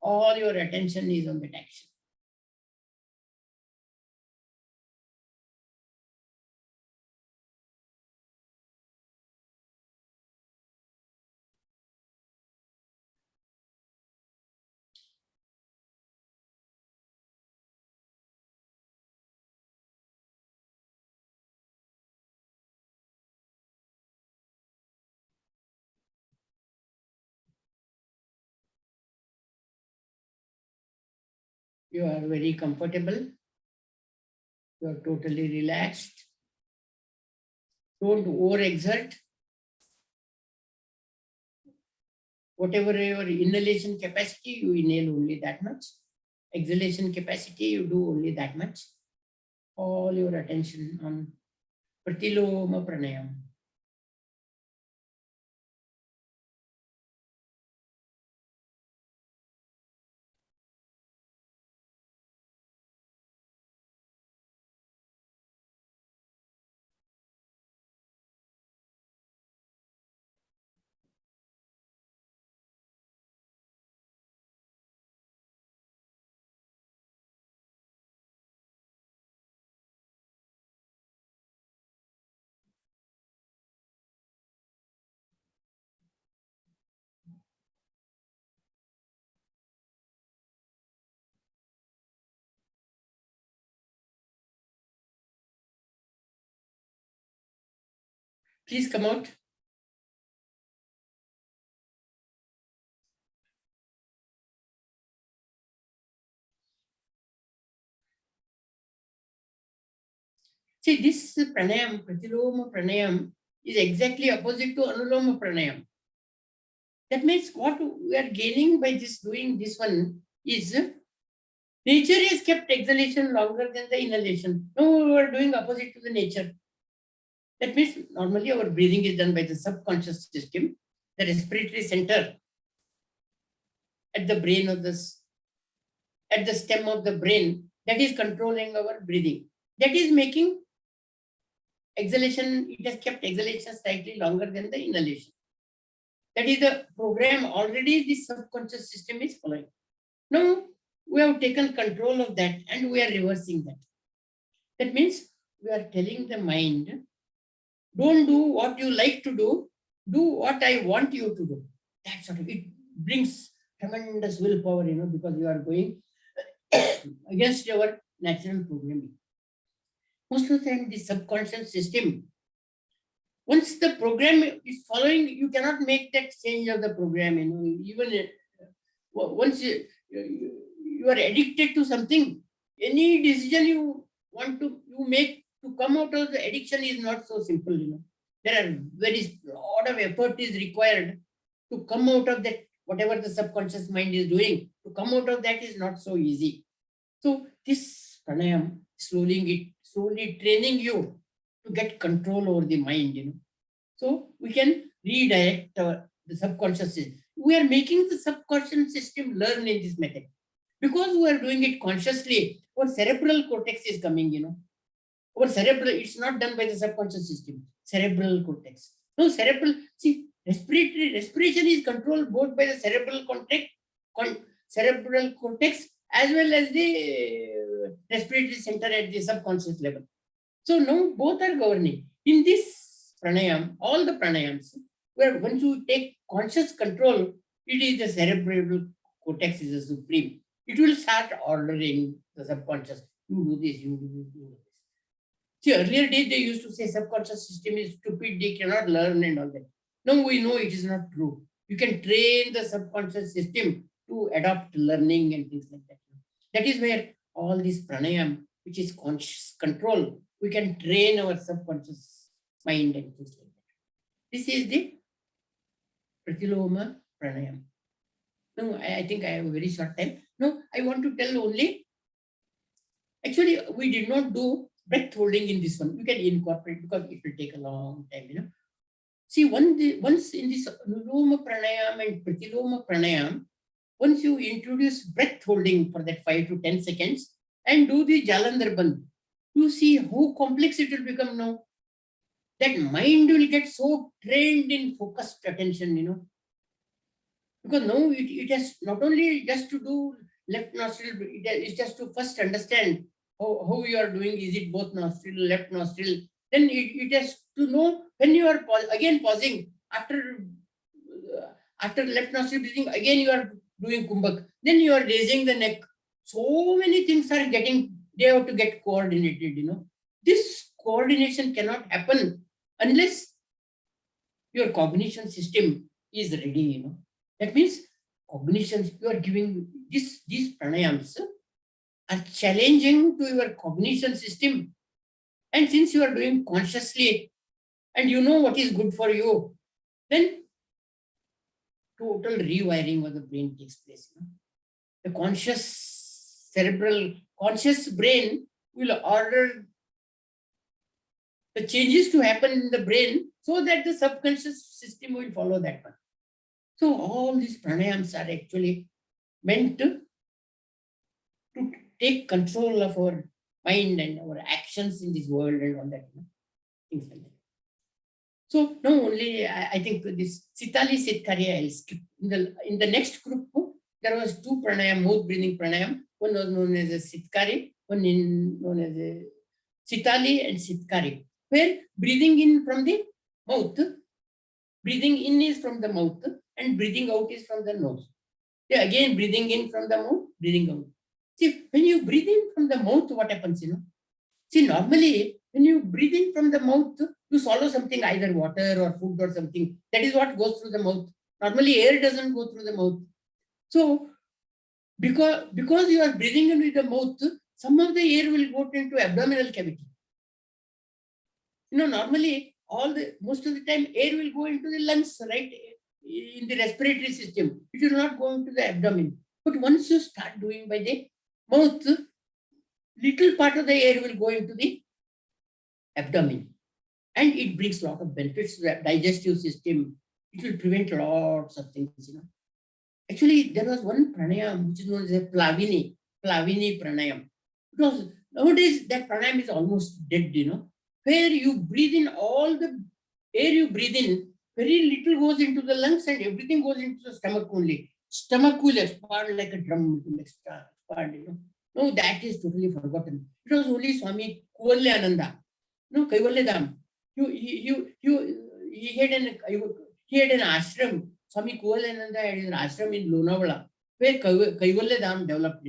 B: all your attention is on that action. You are very comfortable. You are totally relaxed. Don't overexert. Whatever your inhalation capacity, you inhale only that much. Exhalation capacity, you do only that much. All your attention on Pratiloma Pranayam. Please come out. See, this pranayam, Pratiloma Pranayam, is exactly opposite to Anuloma Pranayam. That means what we are gaining by this doing this one is nature has kept exhalation longer than the inhalation. No, we are doing opposite to the nature. That means normally our breathing is done by the subconscious system, the respiratory center at the brain of this, at the stem of the brain, that is controlling our breathing. That is making exhalation, it has kept exhalation slightly longer than the inhalation. That is the program already the subconscious system is following. Now we have taken control of that and we are reversing that. That means we are telling the mind, don't do what you like to do what I want you to do. That's what it brings tremendous willpower, because you are going against your natural programming. Most of the time, the subconscious system, once the program is following, you cannot make that change of the program. Even once you are addicted to something, any decision you want to make to come out of the addiction is not so simple. There are very lot of effort is required to come out of that. Whatever the subconscious mind is doing, to come out of that is not so easy. So this pranayam slowly training you to get control over the mind. So we can redirect the subconscious system. We are making the subconscious system learn in this method. Because we are doing it consciously, our cerebral cortex is coming, Our cerebral, it's not done by the subconscious system. Cerebral cortex. No, see, respiration is controlled both by the cerebral cortex as well as the respiratory center at the subconscious level. So now both are governing. In this pranayam, all the pranayams, where once you take conscious control, it is the cerebral cortex is the supreme. It will start ordering the subconscious. You do this, you do this, you do this. See, earlier days they used to say subconscious system is stupid, they cannot learn and all that. Now we know it is not true. You can train the subconscious system to adopt learning and things like that. That is where all this pranayam, which is conscious control, we can train our subconscious mind and things like that. This is the Pratiloma Pranayam. No, I think I have a very short time. No, I want to tell only, actually we did not do breath holding in this one. You can incorporate because it will take a long time, See, once in this Anuloma Pranayam and Pratiloma Pranayam, once you introduce breath holding for that 5 to 10 seconds and do the Jalandhar Bandh, you see how complex it will become now. that mind will get so trained in focused attention, because now it has not only just to do left nostril, it's just to first understand how you are doing. Is it both nostril, left nostril? Then it has to know when you are again pausing after left nostril breathing, again you are doing kumbhak. Then you are raising the neck. So many things are they have to get coordinated, This coordination cannot happen unless your cognition system is ready, That means cognition, you are giving these pranayams are challenging to your cognition system. And since you are doing consciously and you know what is good for you, then total rewiring of the brain takes place. The conscious brain will order the changes to happen in the brain so that the subconscious system will follow that one. So all these pranayams are actually meant to take control of our mind and our actions in this world and all that, things like that. So now only I think this Sitali Sitkari I'll skip. In the next group, there was two pranayam, mouth breathing pranayam. One was known as a Sitkari, one known as a Sitali and Sitkari, where breathing in from the mouth, breathing in is from the mouth and breathing out is from the nose. Yeah, again breathing in from the mouth, breathing out. See, when you breathe in from the mouth, what happens, See, normally when you breathe in from the mouth, you swallow something, either water or food or something. That is what goes through the mouth. Normally air doesn't go through the mouth. So because you are breathing in with the mouth, some of the air will go into abdominal cavity. Normally most of the time air will go into the lungs, right? In the respiratory system. It will not go into the abdomen. But once you start doing by the mouth, little part of the air will go into the abdomen. And it brings a lot of benefits to the digestive system. It will prevent lots of things, Actually, there was one pranayam which is known as a Plavini pranayam. Because nowadays that pranayam is almost dead, where you breathe in all the air you breathe in, very little goes into the lungs and everything goes into the stomach only. Stomach will expand like a drum, it will expand, No, that is totally forgotten. It was only Swami Kuvalyananda. No, Kaivalyadam. He had an ashram. Swami Kuvalyananda had an ashram in Lonavala, where Kaivalyadam developed,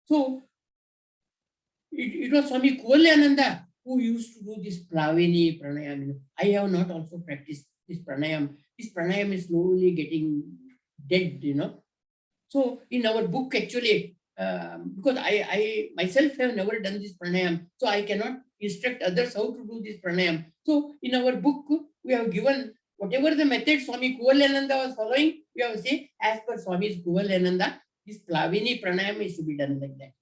B: So it was Swami Kuvalyananda who used to do this Plavini pranayam. I have not also practiced this pranayam. This pranayam is slowly getting dead, So in our book, actually, because I myself have never done this pranayam, so I cannot instruct others how to do this pranayam. So in our book, we have given whatever the method Swami Kuvalyananda was following, we have said, as per Swami Kuvalyananda, this Plavini pranayam is to be done like that.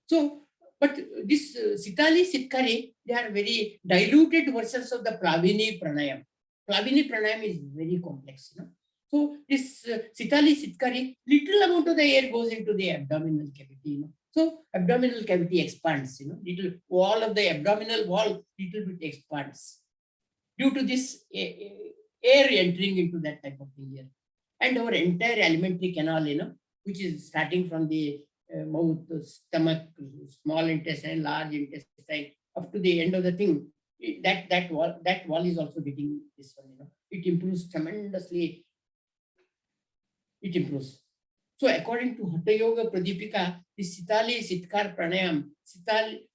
B: So, but this Sitali Sitkari, they are very diluted versions of the Plavini pranayam. Plavini pranayam is very complex, So this Sitali Sitkari, little amount of the air goes into the abdominal cavity, So abdominal cavity expands, little wall of the abdominal wall, little bit expands due to this air entering into that type of thing here. And our entire alimentary canal, which is starting from the mouth, stomach, small intestine, large intestine, up to the end of the thing, that wall is also getting this one, It improves tremendously. It improves. So according to Hatha Yoga Pradipika, the Sitali Sitkar Pranayam, Sitali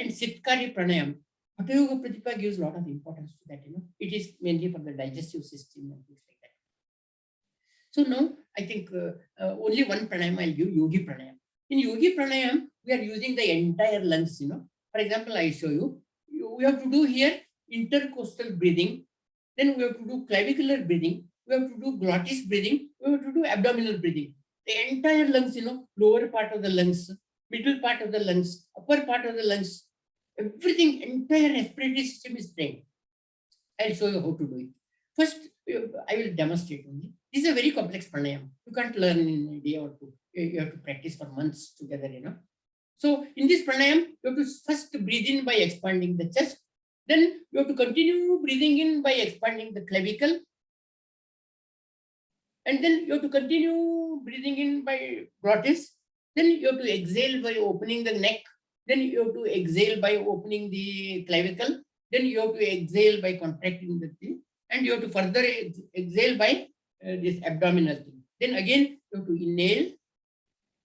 B: and Sitkari Pranayam, Hatha Yoga Pradipika gives a lot of importance to that, It is mainly for the digestive system and things like that. So now I think only one pranayam I'll give, Yogi Pranayam. In Yogi Pranayam, we are using the entire lungs, For example, I show you. We have to do here intercostal breathing. Then we have to do clavicular breathing. We have to do glottis breathing. We have to do abdominal breathing. The entire lungs, lower part of the lungs, middle part of the lungs, upper part of the lungs, everything, entire respiratory system is trained. I'll show you how to do it. First, I will demonstrate only. This is a very complex pranayam. You can't learn in a day or two. You have to practice for months together, So in this pranayam, you have to first breathe in by expanding the chest Then you have to continue breathing in by expanding the clavicle. And then you have to continue breathing in by glottis. Then you have to exhale by opening the neck. Then you have to exhale by opening the clavicle. Then you have to exhale by contracting the thing. And you have to further exhale by this abdominal thing. Then again, you have to inhale,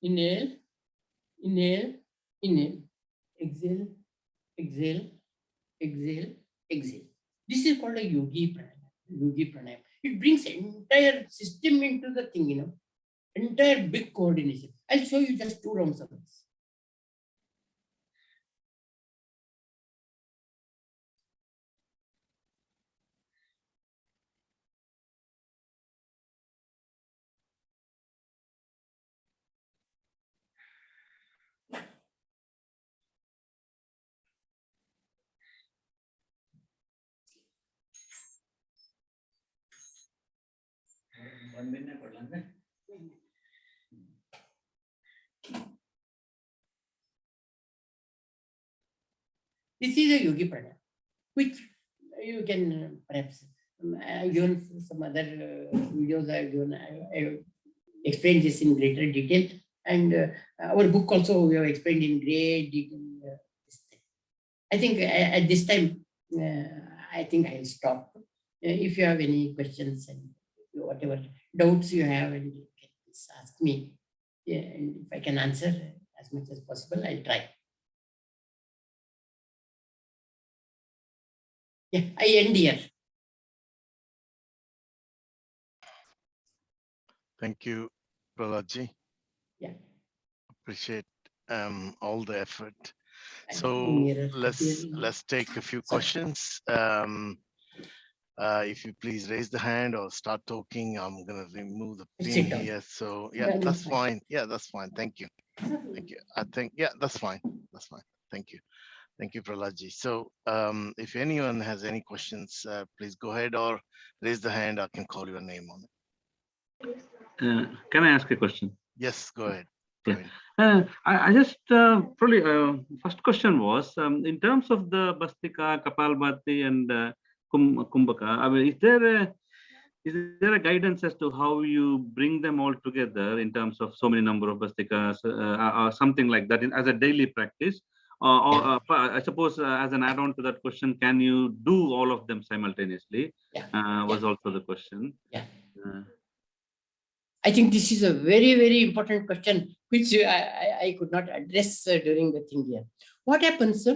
B: inhale, inhale, inhale, exhale, exhale, exhale, exhale. This is called a yogi pranayama. Yogi pranayama. It brings entire system into the thing, entire big coordination. I'll show you just 2 rounds of this. This is a yogi pranayama, which you can perhaps given some other videos I've given. I explained this in greater detail, and our book also we have explained in great detail. I think at this time, I think I'll stop. If you have any questions and whatever doubts you have, and you can ask me, and if I can answer as much as possible, I'll try. Yeah, I end here.
C: Thank you, Prahladji.
B: Yeah.
C: Appreciate all the effort. So let's take a few questions. If you please raise the hand or start talking, I'm gonna remove the pin here. So yeah, that's fine. Yeah, that's fine. Thank you. Thank you. I think that's fine. That's fine. Thank you. Thank you, Prahladji. So if anyone has any questions, please go ahead or raise the hand. I can call your name on it.
D: Can I ask a question?
C: Yes, go ahead.
D: Yeah. I just probably first question was in terms of the Bastika, Kapalbhati, and Kumbhaka. I mean, is there a guidance as to how you bring them all together in terms of so many number of Bastikas or something like that as a daily practice? Or I suppose as an add-on to that question, can you do all of them simultaneously? Was also the question.
B: Yeah. I think this is a very, very important question, which I could not address during the thing here. What happens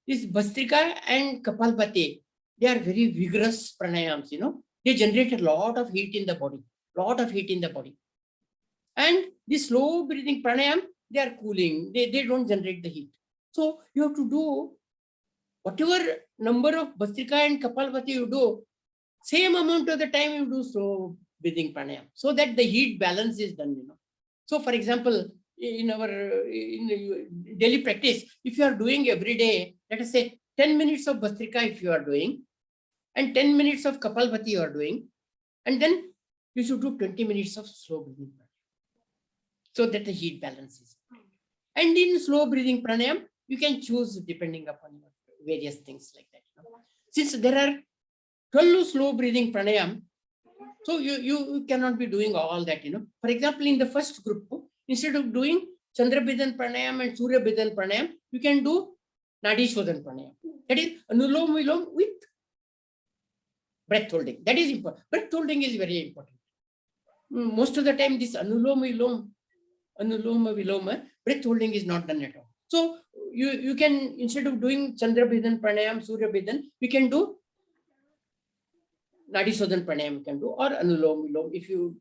B: is Bastrika and Kapalbhati, they are very vigorous pranayams, They generate a lot of heat in the body, And this slow breathing pranayam, they are cooling. They don't generate the heat. So you have to do whatever number of Bastrika and Kapalbhati you do, same amount of the time you do slow breathing pranayam, so that the heat balance is done, So for example, in our daily practice, if you are doing every day, let us say 10 minutes of Bastrika if you are doing, and 10 minutes of Kapalbhati you are doing, and then you should do 20 minutes of slow breathing pranayam, so that the heat balance is. And in slow breathing pranayam, you can choose depending upon various things like that. Since there are 12 slow breathing pranayam, so you cannot be doing all that, For example, in the first group, instead of doing Chandrabethan Pranam and Suryabethan Pranam, you can do Nadi Shodhan Pranayam. That is Anulom Vilom with breath holding. That is important. Breath holding is very important. Most of the time, this Anulom Viloma, breath holding is not done at all. So you can, instead of doing Chandrabethan Pranayam, Suryabethan, you can do Nadi Shodhan Pranayam you can do, or Anulom Vilom. If you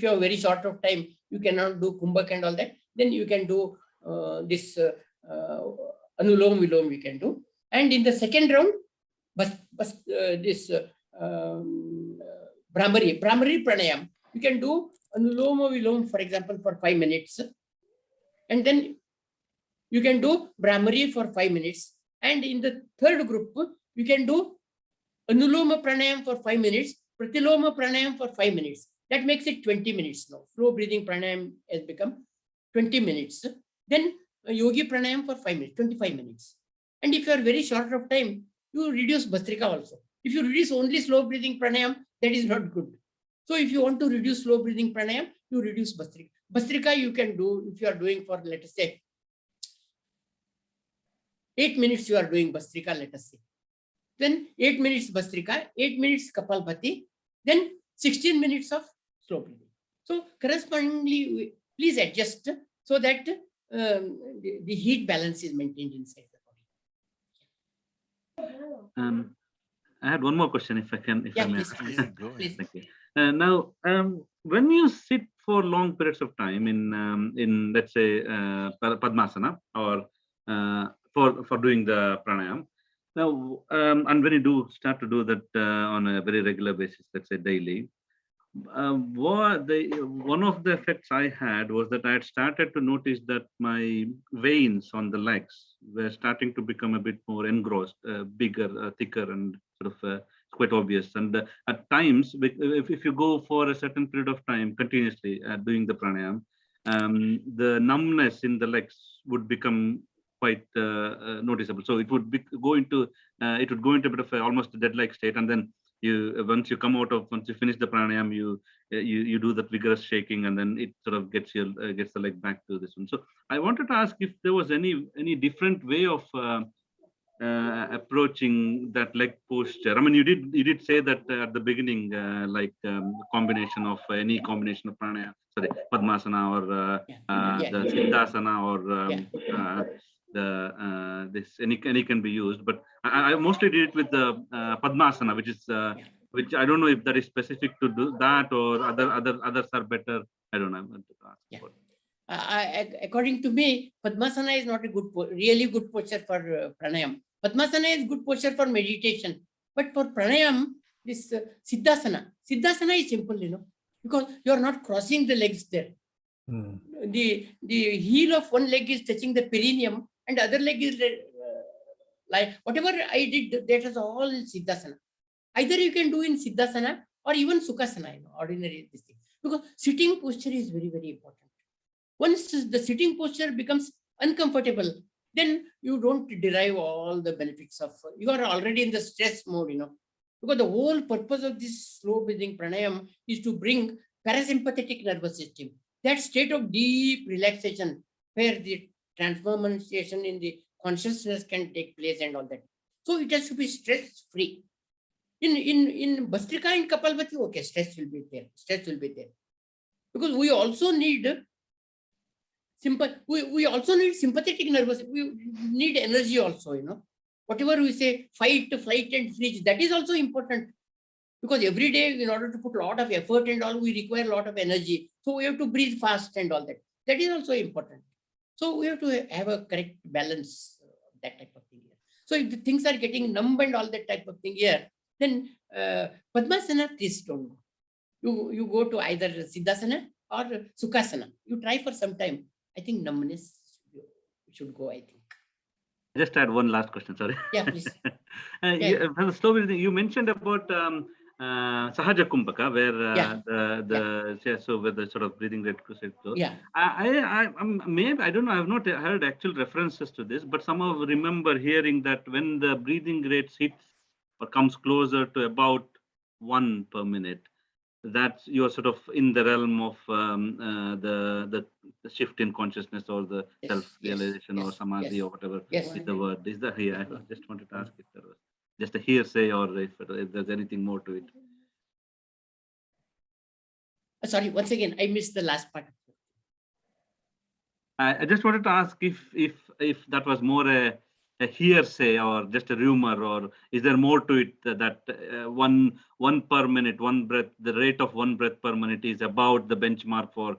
B: have very short of time, you cannot do Kumbhak and all that, then you can do this Anulom Vilom you can do. And in the second round, this Brahmari Pranayam, you can do Anuloma Vilom, for example, for 5 minutes. And then you can do Brahmari for 5 minutes. And in the third group, you can do Anuloma Pranayam for 5 minutes, Pratiloma Pranayam for 5 minutes. That makes it 20 minutes now. Slow breathing pranayam has become 20 minutes. Then Yogi Pranayam for 5 minutes, 25 minutes. And if you are very short of time, you reduce Bhastrika also. If you reduce only slow breathing pranayam, that is not good. So if you want to reduce slow breathing pranayam, you reduce Bhastrika. Bhastrika you can do if you are doing for, let us say, 8 minutes you are doing Bhastrika, let us say. Then 8 minutes Bhastrika, 8 minutes Kapalbhati, then 16 minutes of slow breathing. So correspondingly, please adjust so that the heat balance is maintained inside the body.
D: I had one more question, if I can, if I may.
B: Please. Please.
D: Thank you. Now, when you sit for long periods of time in let's say Padmasana or for doing the pranayam, now and when you start to do that on a very regular basis, let's say daily, one of the effects I had was that I had started to notice that my veins on the legs were starting to become a bit more engrossed, bigger, thicker, and sort of quite obvious. And at times, if you go for a certain period of time continuously doing the pranayam, the numbness in the legs would become quite noticeable. So it would go into a bit of almost a dead-like state, and then once you finish the pranayam, you do that vigorous shaking, and then it sort of gets the leg back to this one. So I wanted to ask if there was any different way of approaching that leg posture. I mean, you did say that at the beginning, combination of any combination of pranayama, Padmasana or the Siddhasana or this any can be used, but I mostly did it with the Padmasana, which I don't know if that is specific to do that or others are better. I don't know.
B: According to me, Padmasana is not a really good posture for pranayam. Padmasana is good posture for meditation, but for pranayam, this Siddhasana is simple, because you are not crossing the legs there. The heel of one leg is touching the perineum, and the other leg is like whatever I did, that is all Siddhasana. Either you can do in Siddhasana or even Sukhasana, ordinary this thing. Because sitting posture is very, very important. Once the sitting posture becomes uncomfortable, then you don't derive all the benefits of, you are already in the stress mode, Because the whole purpose of this slow breathing pranayam is to bring parasympathetic nervous system, that state of deep relaxation where the transformation in the consciousness can take place and all that. So it has to be stress-free. In Bhastrika and Kapalbhati, okay, stress will be there. Because we also need sympathetic nervous, we need energy also, Whatever we say, fight, flight, and freeze, that is also important. Because every day, in order to put a lot of effort and all, we require a lot of energy. So we have to breathe fast and all that. That is also important. So we have to have a correct balance, that type of thing here. So if the things are getting numb and all that type of thing here, then Padmasana, please don't go. You go to either Siddhasana or Sukhasana. You try for some time. I think numbness should go, I think.
D: Just add one last question, sorry.
B: Yeah, please.
D: You mentioned about Sahaja Kumbhaka, where where the sort of breathing rate goes.
B: Yeah.
D: Maybe I don't know. I have not heard actual references to this, but somehow remember hearing that when the breathing rate hits or comes closer to about 1 per minute, that's you're sort of in the realm of the shift in consciousness or the self-realization or samadhi or whatever is the word. Is that here? I just wanted to ask if there was just a hearsay or if there's anything more to it.
B: Sorry, once again, I missed the last part.
D: I just wanted to ask if that was more a hearsay or just a rumor, or is there more to it that one per minute, one breath, the rate of 1 breath per minute is about the benchmark for.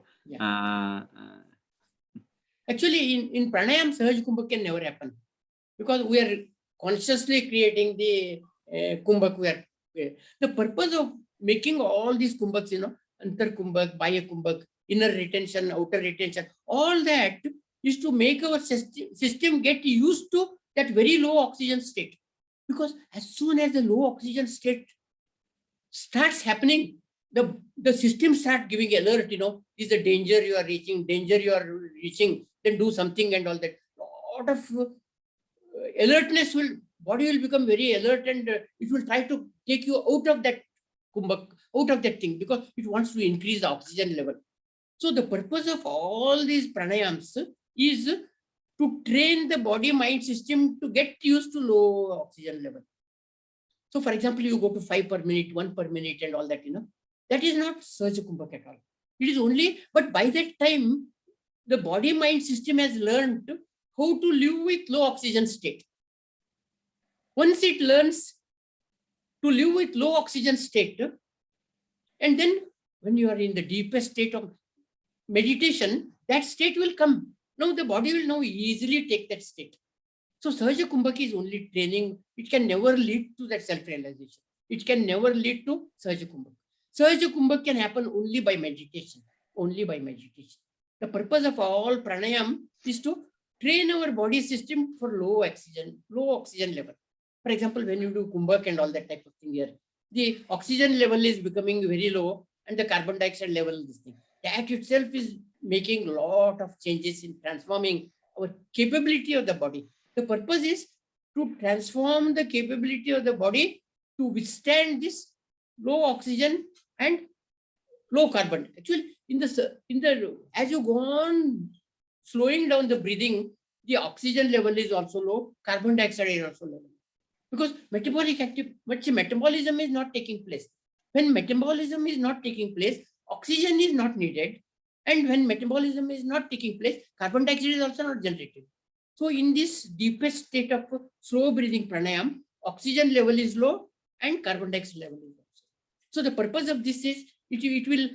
B: Actually, in pranayam, Sahaj Kumbhak can never happen because we are consciously creating the Kumbhak. The purpose of making all these Kumbhaks, Antar Kumbhak, Baya Kumbhak, inner retention, outer retention, all that is to make our system get used to that very low oxygen state. Because as soon as the low oxygen state starts happening, the system starts giving alert, this is the danger you are reaching, then do something and all that. A lot of alertness will body will become very alert, and it will try to take you out of that kumbhak, out of that thing, because it wants to increase the oxygen level. So the purpose of all these pranayams is to train the body-mind system to get used to low oxygen level. So for example, you go to 5 per minute, 1 per minute and all that, that is not Sahaja Kumbhak at all. It is only, but by that time, the body-mind system has learned how to live with low oxygen state. Once it learns to live with low oxygen state, and then when you are in the deepest state of meditation, that state will come. Now the body will now easily take that state. So Sahaja Kumbhak is only training. It can never lead to that self-realization. It can never lead to Sahaja Kumbhak. Sahaja Kumbhak can happen only by meditation. Only by meditation. The purpose of all pranayam is to train our body system for low oxygen level. For example, when you do Kumbhak and all that type of thing here, the oxygen level is becoming very low and the carbon dioxide level, this thing. That itself is making a lot of changes in transforming our capability of the body. The purpose is to transform the capability of the body to withstand this low oxygen and low carbon. Actually, as you go on slowing down the breathing, the oxygen level is also low, carbon dioxide is also low. Because metabolism is not taking place. When metabolism is not taking place, oxygen is not needed. And when metabolism is not taking place, carbon dioxide is also not generated. So in this deepest state of slow breathing pranayam, oxygen level is low and carbon dioxide level is low. So the purpose of this is, it will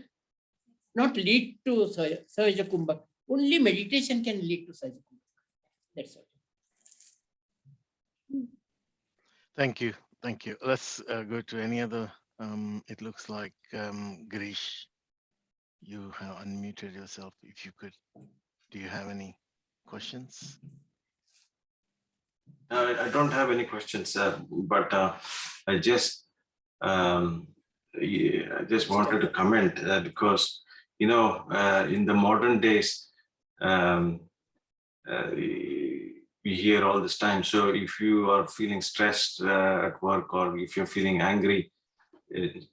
B: not lead to Sahaja Kumbhak. Only meditation can lead to Sahaja Kumbhak. That's all.
C: Thank you. Thank you. Let's go to any other. It looks like Girish, you have unmuted yourself. If you could, do you have any questions?
E: I don't have any questions, but I just wanted to comment because, in the modern days, we hear all this time. So if you are feeling stressed at work, or if you're feeling angry,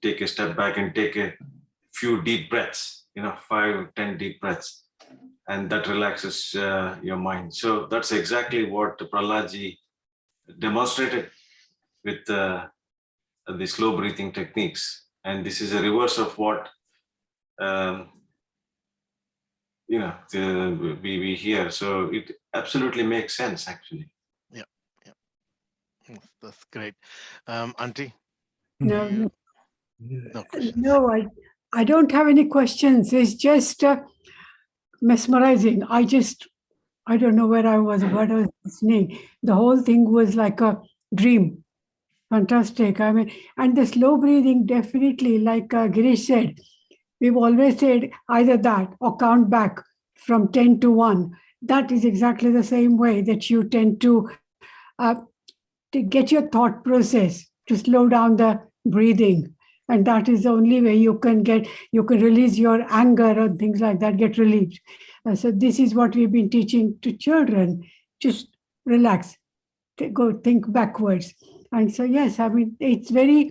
E: take a step back and take a few deep breaths, 5 or 10 deep breaths, and that relaxes your mind. So that's exactly what Prahlad demonstrated with the slow breathing techniques. And this is a reverse of what we hear. So it absolutely makes sense, actually.
C: Yeah. That's great. Auntie?
A: No,
C: No questions.
A: no, I don't have any questions. It's just mesmerizing. I don't know where I was, what I was listening. The whole thing was like a dream. Fantastic. I mean, and the slow breathing, definitely, like Girish said, we've always said either that or count back from 10 to 1. That is exactly the same way that you tend to get your thought process to slow down the breathing. And that is the only way you can release your anger or things like that, get relieved. So this is what we've been teaching to children. Just relax, go think backwards. And so, yes, I mean, it's very,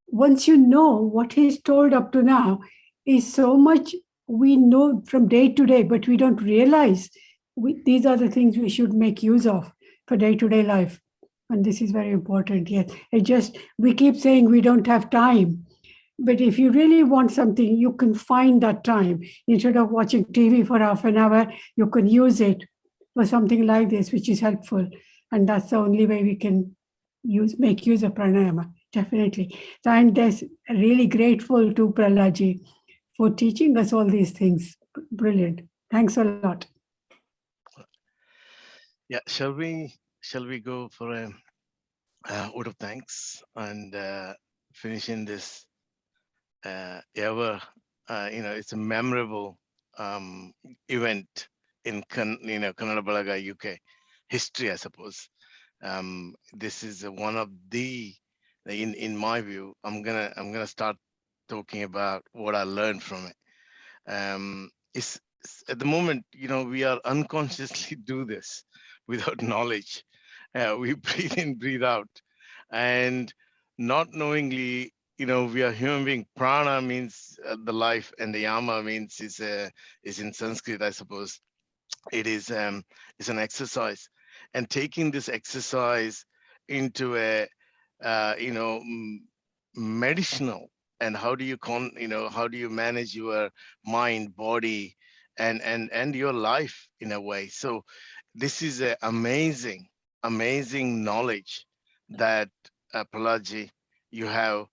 A: once you know what he's told up to now, is so much we know from day to day, but we don't realize these are the things we should make use of for day-to-day life. And this is very important. Yes, we keep saying we don't have time. But if you really want something, you can find that time. Instead of watching TV for half an hour, you can use it for something like this, which is helpful. And that's the only way we can make use of pranayama, definitely. So I'm just really grateful to Prahlad for teaching us all these things. Brilliant. Thanks a lot.
C: Yeah, shall we go for a vote of thanks and finishing this it's a memorable event in Kannada Balaga UK history, I suppose. This is one of the, in my view, I'm gonna start talking about what I learned from it. It's at the moment, we are unconsciously do this without knowledge. we breathe in, breathe out, and not knowingly, we are human being. Prana means the life, and the yama means is in Sanskrit, I suppose. It is an exercise, and taking this exercise into a medicinal, and how do you how do you manage your mind, body, and your life in a way. So this is a amazing knowledge that Pralaji, you have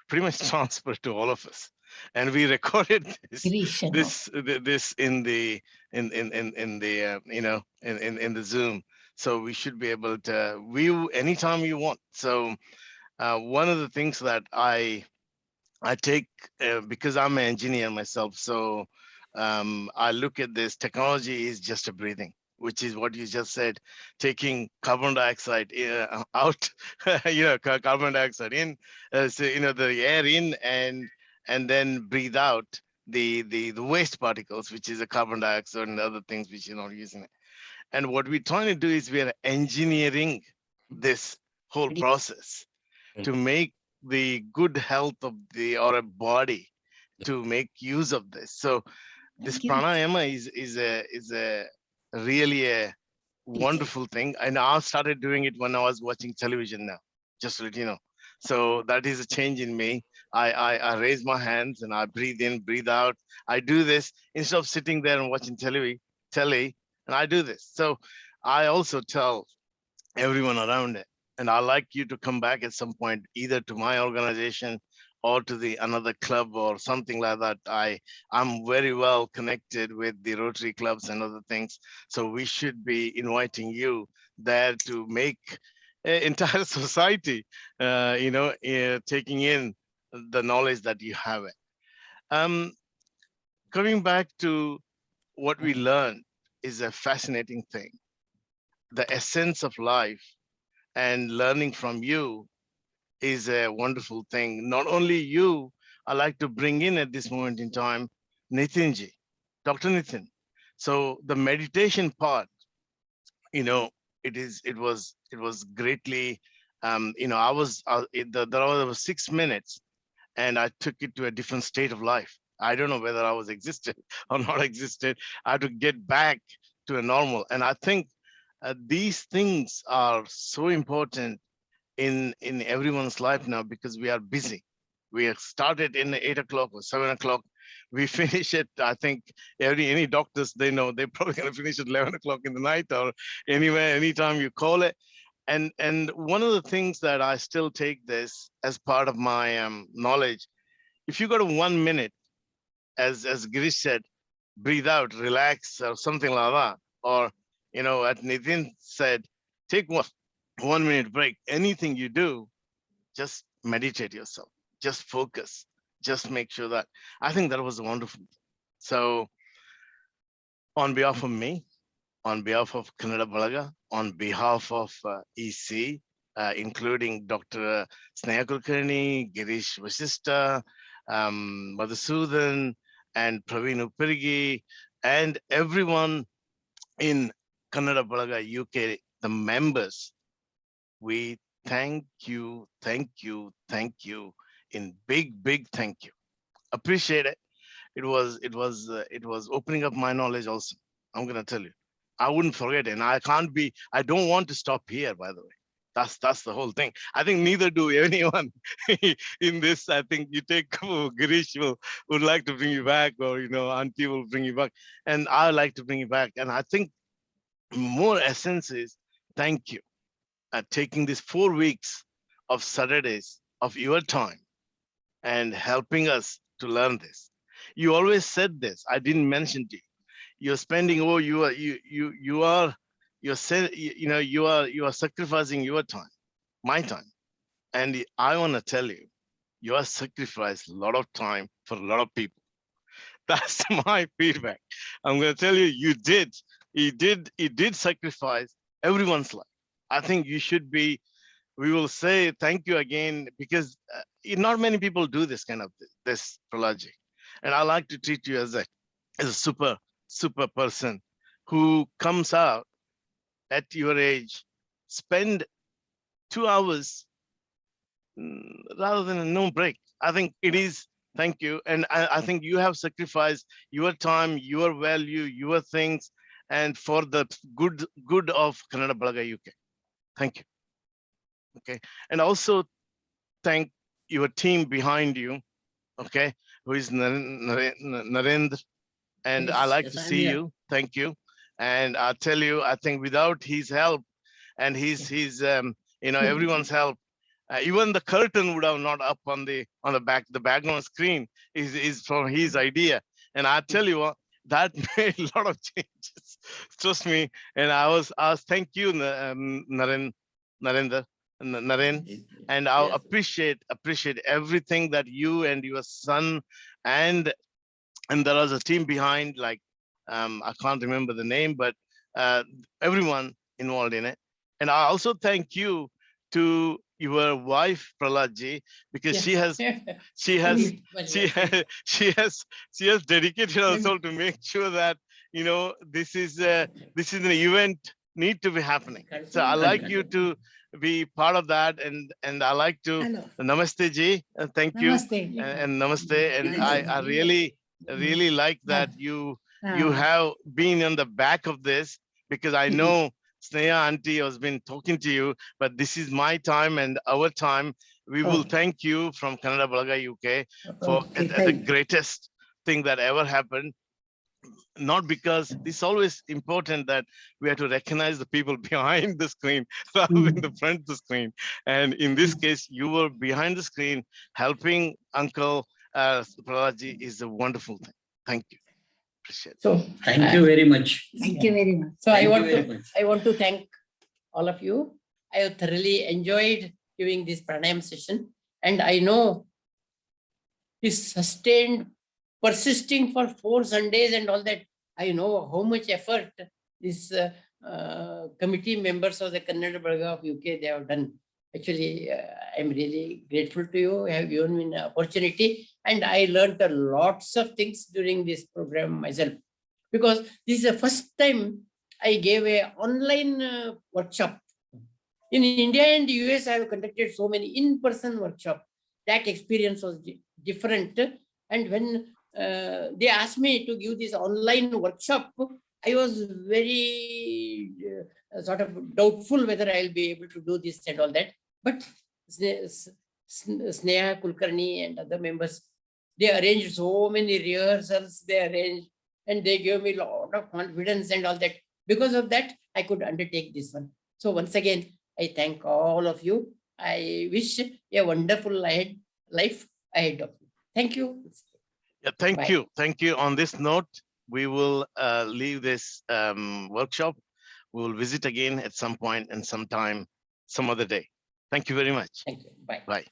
C: pretty much transferred to all of us, and we recorded this in the in the Zoom, so we should be able to view anytime you want. So one of the things that I take, because I'm an engineer myself, so I look at this technology is just a breathing, which is what you just said, taking carbon dioxide out, carbon dioxide in, so, the air in, and then breathe out the waste particles, which is the carbon dioxide and other things which you're not using it. And what we're trying to do is we are engineering this whole process to make the good health of the or a body to make use of this. So this pranayama is a really a wonderful thing, and I started doing it when I was watching television now, just to let you know. So that is a change in me. I raise my hands and I breathe in, breathe out. I do this instead of sitting there and watching telly, and I do this. So I also tell everyone around it. And I like you to come back at some point, either to my organization or to the another club or something like that. I'm very well connected with the Rotary clubs and other things. So we should be inviting you there to make entire society, taking in the knowledge that you have it. Coming back to what we learned is a fascinating thing. The essence of life and learning from you is a wonderful thing. Not only you, I like to bring in at this moment in time, Nitinji, Dr. Nitin. So the meditation part, it was greatly, there was 6 minutes, and I took it to a different state of life. I don't know whether I was existed or not existed. I had to get back to a normal. And I think these things are so important in everyone's life now, because we are busy. We have started in 8 o'clock or 7 o'clock. We finish it, I think any doctors, they know they're probably going to finish at 11 o'clock in the night or anywhere, anytime you call it. And one of the things that I still take this as part of my knowledge, if you go to 1 minute, as Girish said, breathe out, relax, or something like that, or as Nitin said, take 1 minute break. Anything you do, just meditate yourself, just focus, just make sure that. I think that was wonderful. So on behalf of me, on behalf of Kannada Balaga, on behalf of EC, including Dr. Sneha Kulkarni, Girish Vasista, Madhusudan, and Praveen Upirigi, and everyone in Kannada Balaga UK, the members, we thank you in big thank you. Appreciate it. It was opening up my knowledge also. I'm gonna tell you, I wouldn't forget it, and I don't want to stop here, by the way. That's the whole thing. I think neither do anyone in this. I think you take Girish would like to bring you back, or Auntie will bring you back, and I like to bring you back. And I think more essence is thank you taking these 4 weeks of Saturdays of your time and helping us to learn this. You always said this. I didn't mention to you. You're spending. Oh, you are sacrificing your time, my time, and I want to tell you, you are sacrificed a lot of time for a lot of people. That's my feedback. I'm going to tell you, you did sacrifice everyone's life. I think you should be. We will say thank you again, because not many people do this kind of this Pralaji, and I like to treat you as a super person who comes out at your age spend 2 hours rather than no break. I think it is. Thank you. And I think you have sacrificed your time, your value, your things, and for the good of Kannada Balaga UK. Thank you. Okay. And also thank your team behind you. Okay. Who is Narendra. And I like to
B: I'm
C: see
B: here.
C: you. Thank you. And I tell you, I think without his help and his everyone's help, even the curtain would have not up on the background screen is from his idea. And I tell you what, that made a lot of changes. Trust me. And I was thank you, Narendra, Naren, and I
B: Yes.
C: appreciate everything that you and your son and there was a team behind, like I can't remember the name, but everyone involved in it. And I also thank you to your wife Praladji, because she has she has dedicated herself to make sure that this is an event need to be happening. So I like you to be part of that, and I like to
A: Hello.
C: Namaste ji, thank you,
A: Namaste.
C: and Namaste, and I really like that you
A: Ah.
C: have been on the back of this, because I know Sneha auntie has been talking to you, but this is my time and our time. We will thank you from Kannada Balaga UK for the greatest thing that ever happened. Not because it's always important that we have to recognize the people behind the screen rather than the front of the screen. And in this case, you were behind the screen helping Uncle Praladji is a wonderful thing. Thank you. Appreciate it.
B: So
F: Thank you very much.
A: Thank you very much.
B: So
F: Thank you very much.
B: I want to thank all of you. I have thoroughly enjoyed giving this pranayam session, and I know this sustained, persisting for 4 Sundays and all that. I know how much effort this committee members of the Kannada Balaga of UK they have done. Actually, I'm really grateful to you. You have given me an opportunity, and I learned a lots of things during this program myself, because this is the first time I gave a online workshop. In India and US, I have conducted so many in-person workshops. That experience was different. And when they asked me to give this online workshop, I was very sort of doubtful whether I'll be able to do this and all that. But Sneha Kulkarni and other members, they arranged so many rehearsals, and they gave me a lot of confidence and all that. Because of that, I could undertake this one. So once again, I thank all of you. I wish a wonderful life ahead of you. Thank you.
C: Yeah, thank
B: Bye.
C: you. Thank you. On this note, we will leave this workshop. We will visit again at some point and sometime, some other day. Thank you very much.
B: Thank you. Bye.
C: Bye.